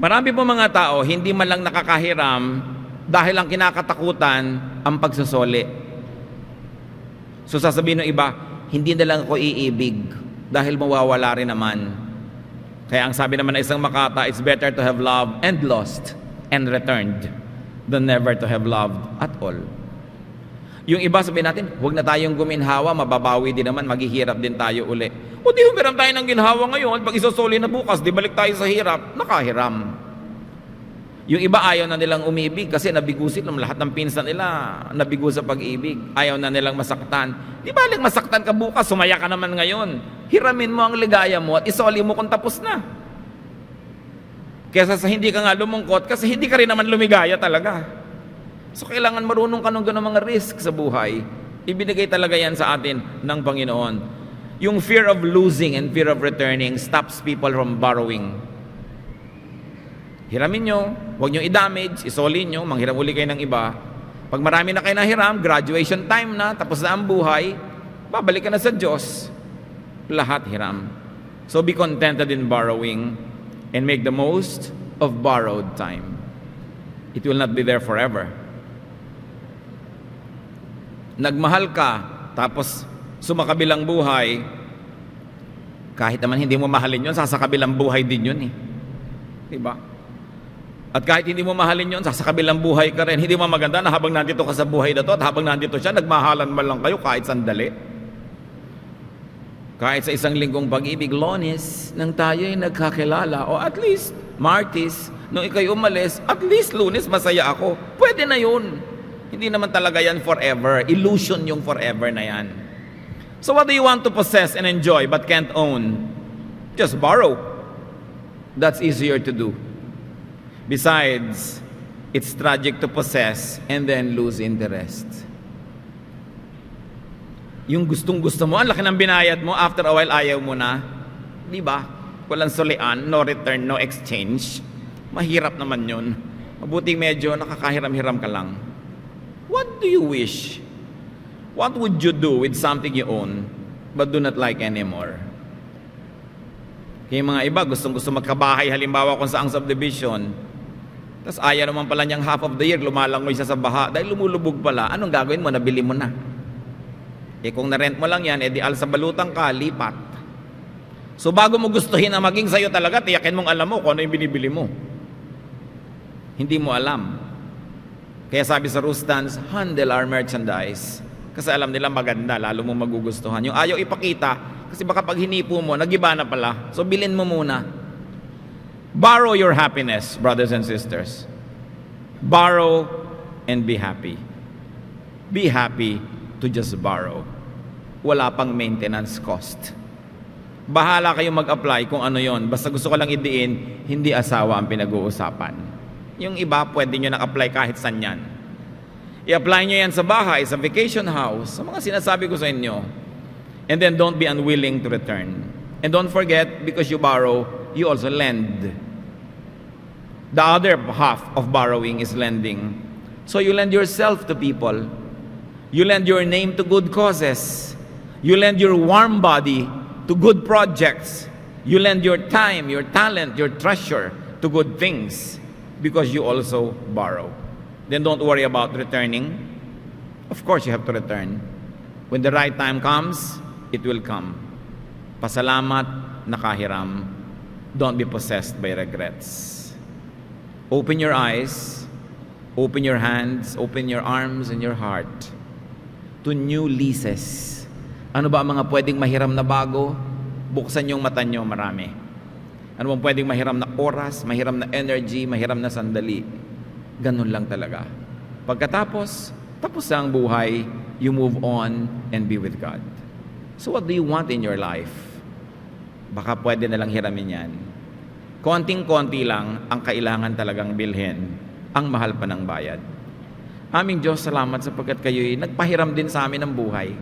Marami po mga tao, hindi man lang nakakahiram dahil ang kinakatakutan ang pagsusoli. So sasabihin ng iba, hindi na lang ako iibig dahil mawawala rin naman. Kaya ang sabi naman ng isang makata, it's better to have loved and lost and returned than never to have loved at all. Yung iba sabihin natin, huwag na tayong guminhawa, mababawi din naman, maghihirap din tayo uli. O di humiram tayo ng ginhawa ngayon, pag isosoli na bukas, di balik tayo sa hirap, nakahiram. Yung iba ayaw na nilang umibig kasi nabigo sila, lahat ng pinsan nila nabigo sa pag-ibig. Ayaw na nilang masaktan. Di balik masaktan ka bukas, sumaya ka naman ngayon. Hiramin mo ang ligaya mo at isoli mo kung tapos na. Kesa sa hindi ka nga lumungkot kasi hindi ka rin naman lumigaya talaga. So kailangan marunong ka ng ganung mga risk sa buhay. Ibinigay talaga yan sa atin ng Panginoon. Yung fear of losing and fear of returning stops people from borrowing. Hiramin nyo, huwag nyo i-damage, isoli nyo, manghiram uli kayo ng iba. Pag marami na kayo nahiram, graduation time na, tapos na ang buhay, babalik ka na sa Diyos. Lahat hiram. So be contented in borrowing and make the most of borrowed time. It will not be there forever. Nagmahal ka, tapos sumakabilang buhay, kahit naman hindi mo mahalin yun, sasakabilang buhay din yun eh. Diba? At kahit hindi mo mahalin yun, sasakabilang buhay ka rin. Hindi mo maganda na habang nandito ka sa buhay na to at habang nandito siya, nagmahalan man lang kayo kahit sandali. Kahit sa isang linggong pag-ibig, Lunes, nang tayo'y nagkakilala, o at least, Martis, nung ikay umalis, at least Lunes, masaya ako. Pwede na yun. Hindi naman talaga yan forever. Illusion yung forever na yan. So what do you want to possess and enjoy but can't own? Just borrow. That's easier to do. Besides, it's tragic to possess and then lose interest. Yung gustong-gusto mo, ang laki ng binayad mo, after a while ayaw mo na. Di ba? Walang sulian, no return, no exchange. Mahirap naman yun. Mabuting medyo nakakahiram-hiram ka lang. What do you wish? What would you do with something you own but do not like anymore? Kaya mga iba, gustong-gusto magkabahay, halimbawa kung saang subdivision, tapos ayaw naman pala niyang half of the year, lumalangoy siya sa baha, dahil lumulubog pala, anong gagawin mo? Nabili mo na. Eh kung na-rent mo lang yan, di al sa balutang ka, lipat. So bago mo gustuhin na maging sa'yo talaga, tiyakin mong alam mo kung ano yung binibili mo. Hindi mo alam. Kaya sabi sa Rustans, handle our merchandise. Kasi alam nila maganda, lalo mo magugustuhan. Yung ayaw ipakita, kasi baka pag hinipo mo, nagiba na pala. So bilhin mo muna. Borrow your happiness, brothers and sisters. Borrow and be happy. Be happy to just borrow. Wala pang maintenance cost. Bahala kayong mag-apply kung ano yon. Basta gusto ko lang idiin, hindi asawa ang pinag-uusapan. Yung iba, pwede nyo nag-apply kahit saan yan. I-apply nyo yan sa bahay, sa vacation house, sa mga sinasabi ko sa inyo. And then don't be unwilling to return. And don't forget, because you borrow, you also lend. The other half of borrowing is lending. So you lend yourself to people. You lend your name to good causes. You lend your warm body to good projects. You lend your time, your talent, your treasure to good things. Because you also borrow. Then don't worry about returning. Of course, you have to return. When the right time comes, it will come. Pasalamat, nakahiram. Don't be possessed by regrets. Open your eyes, open your hands, open your arms and your heart to new leases. Ano ba ang mga pwedeng mahiram na bago? Buksan yung mata nyo, marami. Ano bang pwedeng mahiram na oras, mahiram na energy, mahiram na sandali? Ganun lang talaga. Pagkatapos, tapos na ang buhay, you move on and be with God. So what do you want in your life? Baka pwede na lang hiramin yan. Konting-konti lang ang kailangan talagang bilhin, ang mahal pa ng bayad. Aming Diyos, salamat sapagkat kayo'y nagpahiram din sa amin ng buhay.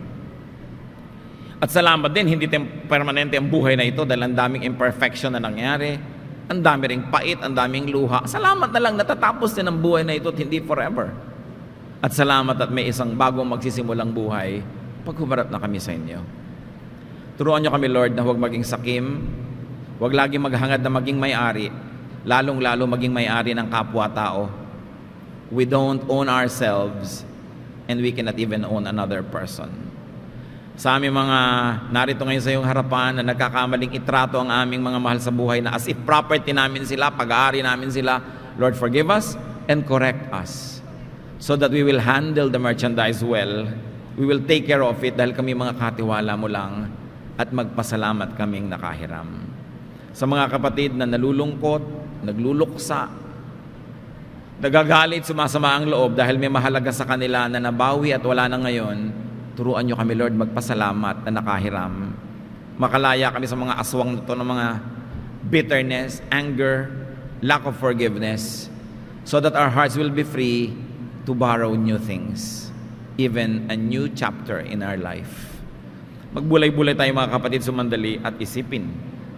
At salamat din, hindi permanente ang buhay na ito dahil ang daming imperfection na nangyari, ang dami ring pait, ang daming luha. Salamat na lang, natatapos din ang buhay na ito at hindi forever. At salamat at may isang bagong magsisimulang buhay pag humarap na kami sa inyo. Turuan niyo kami, Lord, na huwag maging sakim, huwag laging maghangad na maging may-ari, lalong-lalo maging may-ari ng kapwa-tao. We don't own ourselves and we cannot even own another person. Sa aming mga narito ngayon sa iyong harapan na nagkakamaling itrato ang aming mga mahal sa buhay na as if property namin sila, pag-aari namin sila, Lord, forgive us and correct us so that we will handle the merchandise well. We will take care of it dahil kami mga katiwala mo lang at magpasalamat kaming nakahiram. Sa mga kapatid na nalulungkot, nagluluksa, nagagalit, sumasama ang loob dahil may mahalaga sa kanila na nabawi at wala na ngayon, turuan nyo kami, Lord, magpasalamat na nakahiram. Makalaya kami sa mga aswang na to ng mga bitterness, anger, lack of forgiveness, so that our hearts will be free to borrow new things, even a new chapter in our life. Magbulay-bulay tayo mga kapatid sumandali at isipin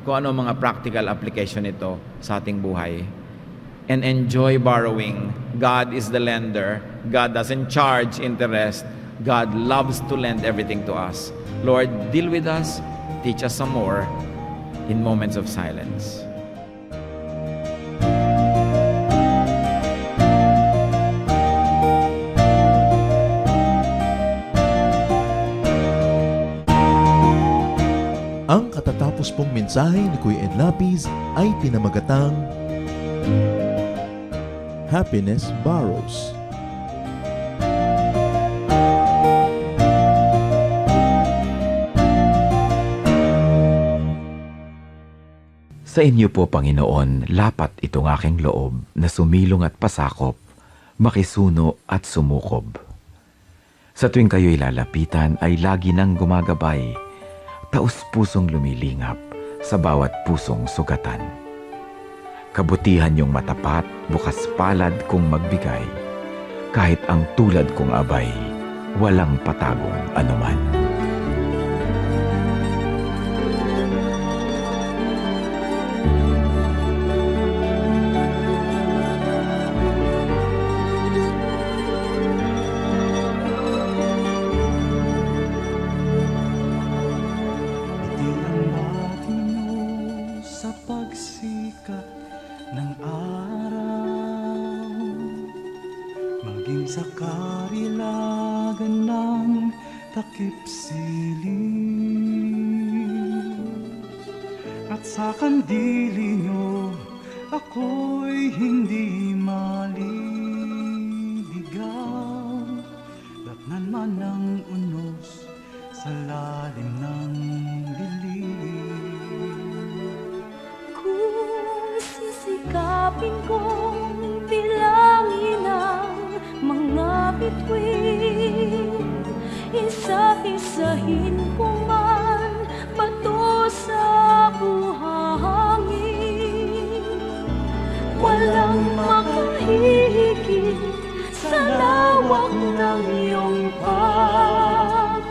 kung ano mga practical application nito sa ating buhay. And enjoy borrowing. God is the lender. God doesn't charge interest. God loves to lend everything to us. Lord, deal with us. Teach us some more in moments of silence. Ang katatapos pong mensahe ni Kuya Ed Lapis ay pinamagatang Happiness Borrows. Sa inyo po, Panginoon, lapat itong aking loob na sumilong at pasakop, makisuno at sumukob. Sa tuwing kayo'y lalapitan ay lagi nang gumagabay, taus-pusong lumilingap sa bawat pusong sugatan. Kabutihan niyong matapat, bukas palad kung magbigay, kahit ang tulad kong abay, walang patagong anuman. Sa karilagan ng takip siling at sa kandili nyo ako'y hindi maliligaw. Datnan man ang unos sa lalim ng dilim. Kung sisikapin kong bilangin ang mga bituin, isa-isahin ko man bato sa buhangin. Walang makahihigit sa lawak ng iyong pagtingin,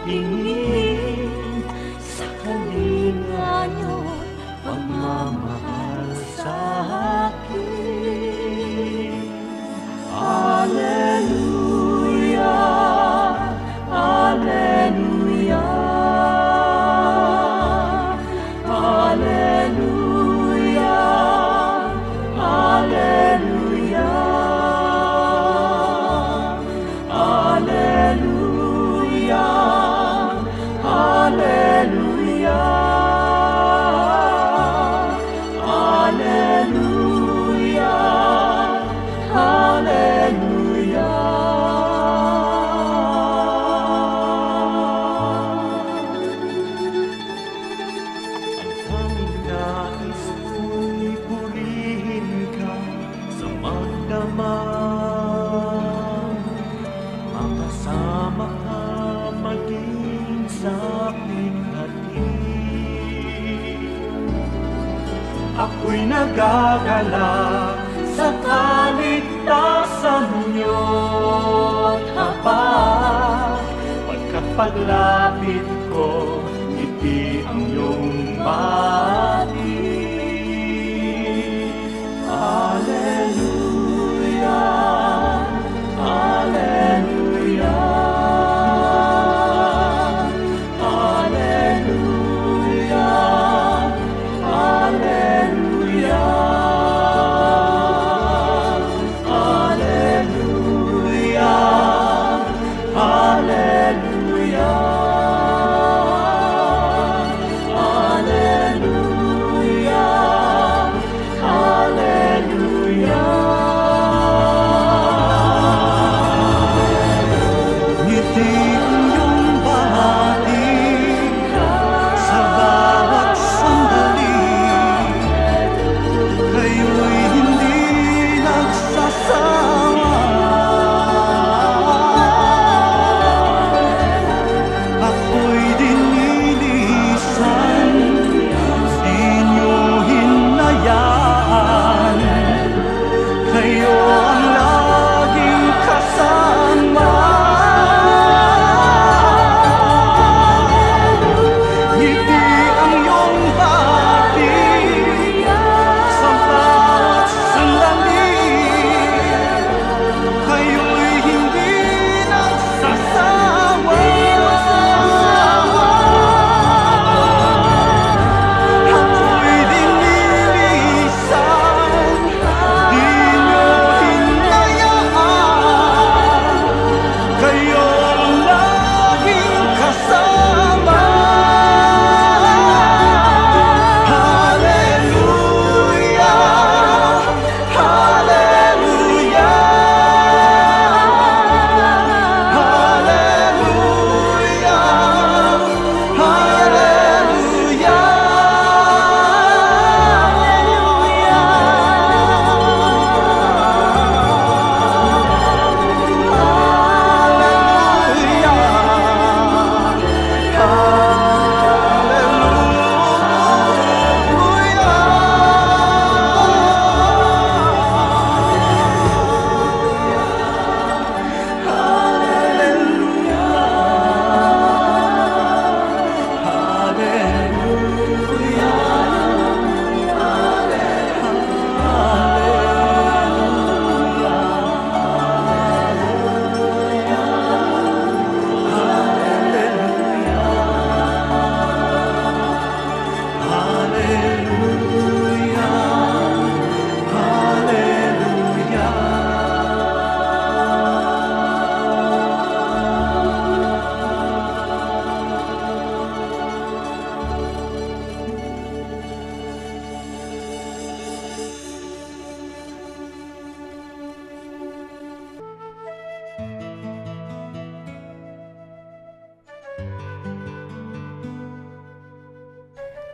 sa kalinga niyo pagmamahal sa akin. Hallelujah, Hallelujah, Hallelujah, Hallelujah, Hallelujah, Hallelujah, ako'y nagagalak sa kaligtasan niyo't habag. Pagkat paglapit ko, ngiti ang iyong bati. Hallelujah, Hallelujah, Hallelujah, Hallelujah, Hallelujah, Hallelujah, Hallelujah. Ngiti ang iyong bahati sa bawat sandali. Kayo'y hindi nagsasawa. Ako'y dinilisan, di niyo hinayaan. Kayo ang laging kasama. Ngiti ang iyong bati sa bawat sandali. Kayo'y hindi nagsasawa. Ako'y dinilisan, di niyo hinayaan. Kayo ang laging kasama. Hallelujah, Hallelujah, Hallelujah,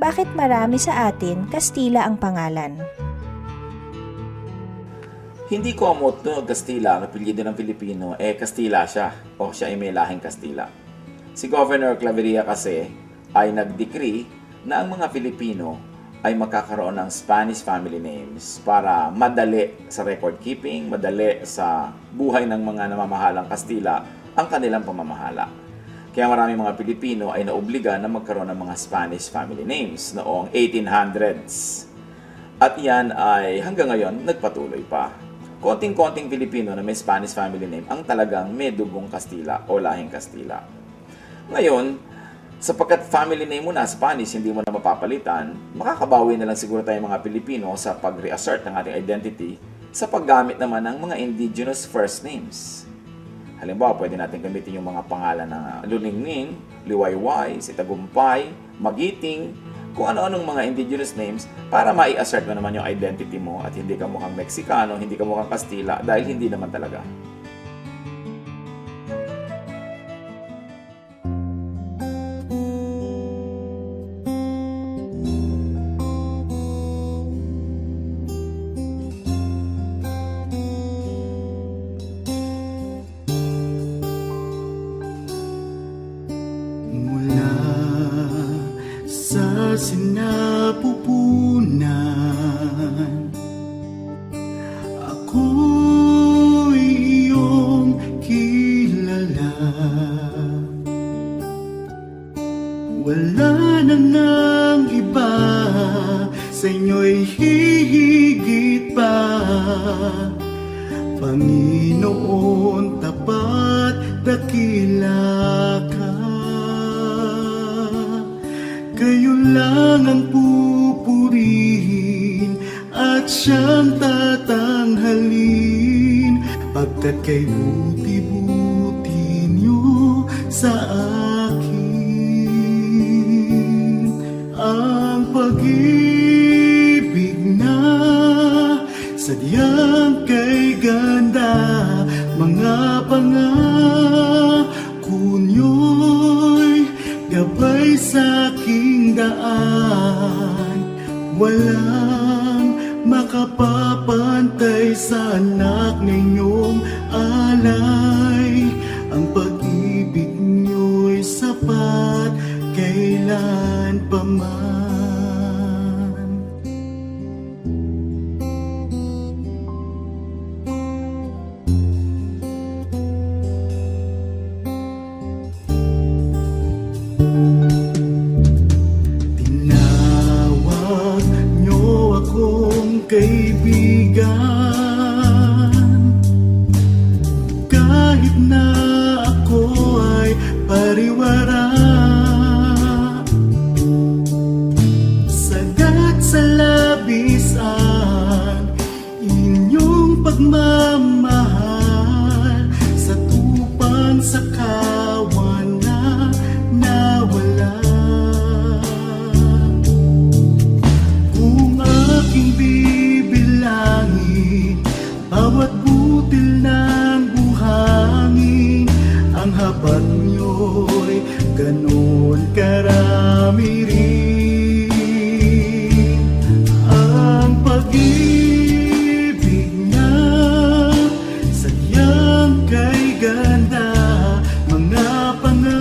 Bakit marami sa atin Kastila ang pangalan? Hindi komo tunog Kastila ang apelyido ng Pilipino, Kastila siya o siya ay may lahing Kastila. Si Governor Claveria kasi ay nag-decree na ang mga Pilipino ay magkakaroon ng Spanish family names para madali sa record keeping, madali sa buhay ng mga namamahalang Kastila ang kanilang pamamahala. Kaya maraming mga Pilipino ay naobliga na magkaroon ng mga Spanish family names noong 1800s. At yan ay hanggang ngayon nagpatuloy pa. Konting-konting Pilipino na may Spanish family name ang talagang may dugong Kastila o lahing Kastila. Ngayon, sapagkat family name mo na Spanish, hindi mo na mapapalitan, makakabawi na lang siguro tayo mga Pilipino sa pag-reassert ng ating identity sa paggamit naman ng mga indigenous first names. Halimbawa, pwede natin gamitin yung mga pangalan ng Luningning, Liwayway, Sitagumpay, Magiting, kung ano-anong mga indigenous names para mai-assert mo naman yung identity mo at hindi ka mukhang Meksikano, hindi ka mukhang Kastila dahil hindi naman talaga. Mula sa sinapupunan ako'y iyong kilala. Wala na ngang iba, sa inyo'y hihigit pa. Panginoon, tapat, dakila ka. Kayo lang ang pupurihin at siyang tatanghalin, pagkat kay buti-buti niyo sa akin. Ang pag-ibig na sadyang kay ganda, mga pangako niyo'y gabay sa aking daan. Walang makapapantay sa anak ninyong alay. Ang pag-ibig niyo'y sapat kailan pa man. Tinawag niyo akong kaibigan, kahit na ako ay pariwara. Sagat sa labisan inyong pagmamahal, sa tupang sa kawan na nawala. Kung aking bibilangin bawat butil ng buhangin, ang habag niyo'y ganon karami rin. Ang pag-ibig niya sadyang kay ganda, mga pangako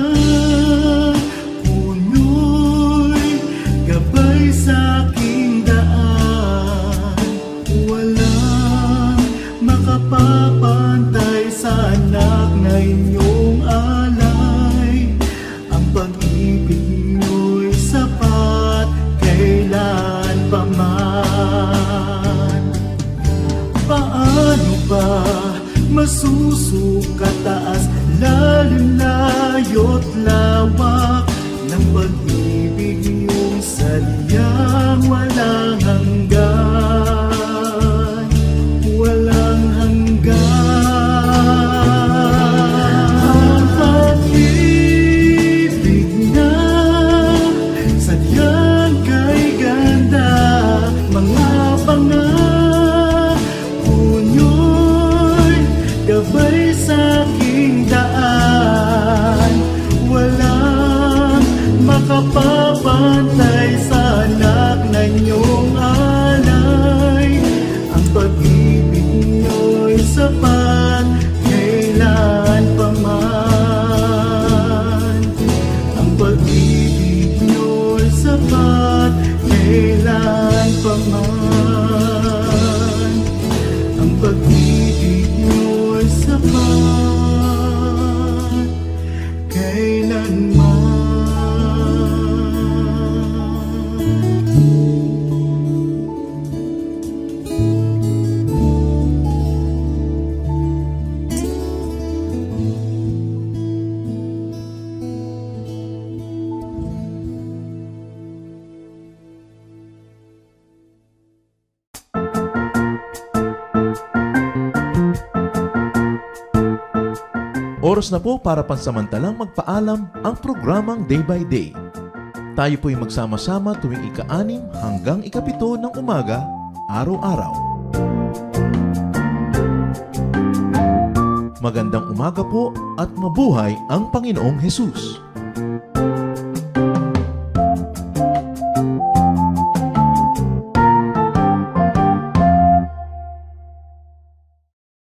niyo'y gabay sa aking daan. Walang makapapantay sa anak na inyong alay. Ang pag-ibig niyo'y sapat kailan pa man. Paano ba masusukat taas, lalim, layo't lawak ng pag-ibig niyong sadyang walang hanggan, walang hanggan. Ang pag-ibig na sadyang kay ganda, mga pangako niyo'y gabay sa aking daan. Walang makapapantay sa anak na inyong alay. Ang pag-ibig niyo'y sapat kailan pa man. Ang pag-ibig niyo'y sapat kailan pa man. Ang pag-ibig niyo'y sapat kailanman. Oras na po para pansamantalang magpaalam ang programang Day by Day. Tayo po'y magsama-sama tuwing ika-6 hanggang ika-7 ng umaga, araw-araw. Magandang umaga po at mabuhay ang Panginoong Hesus!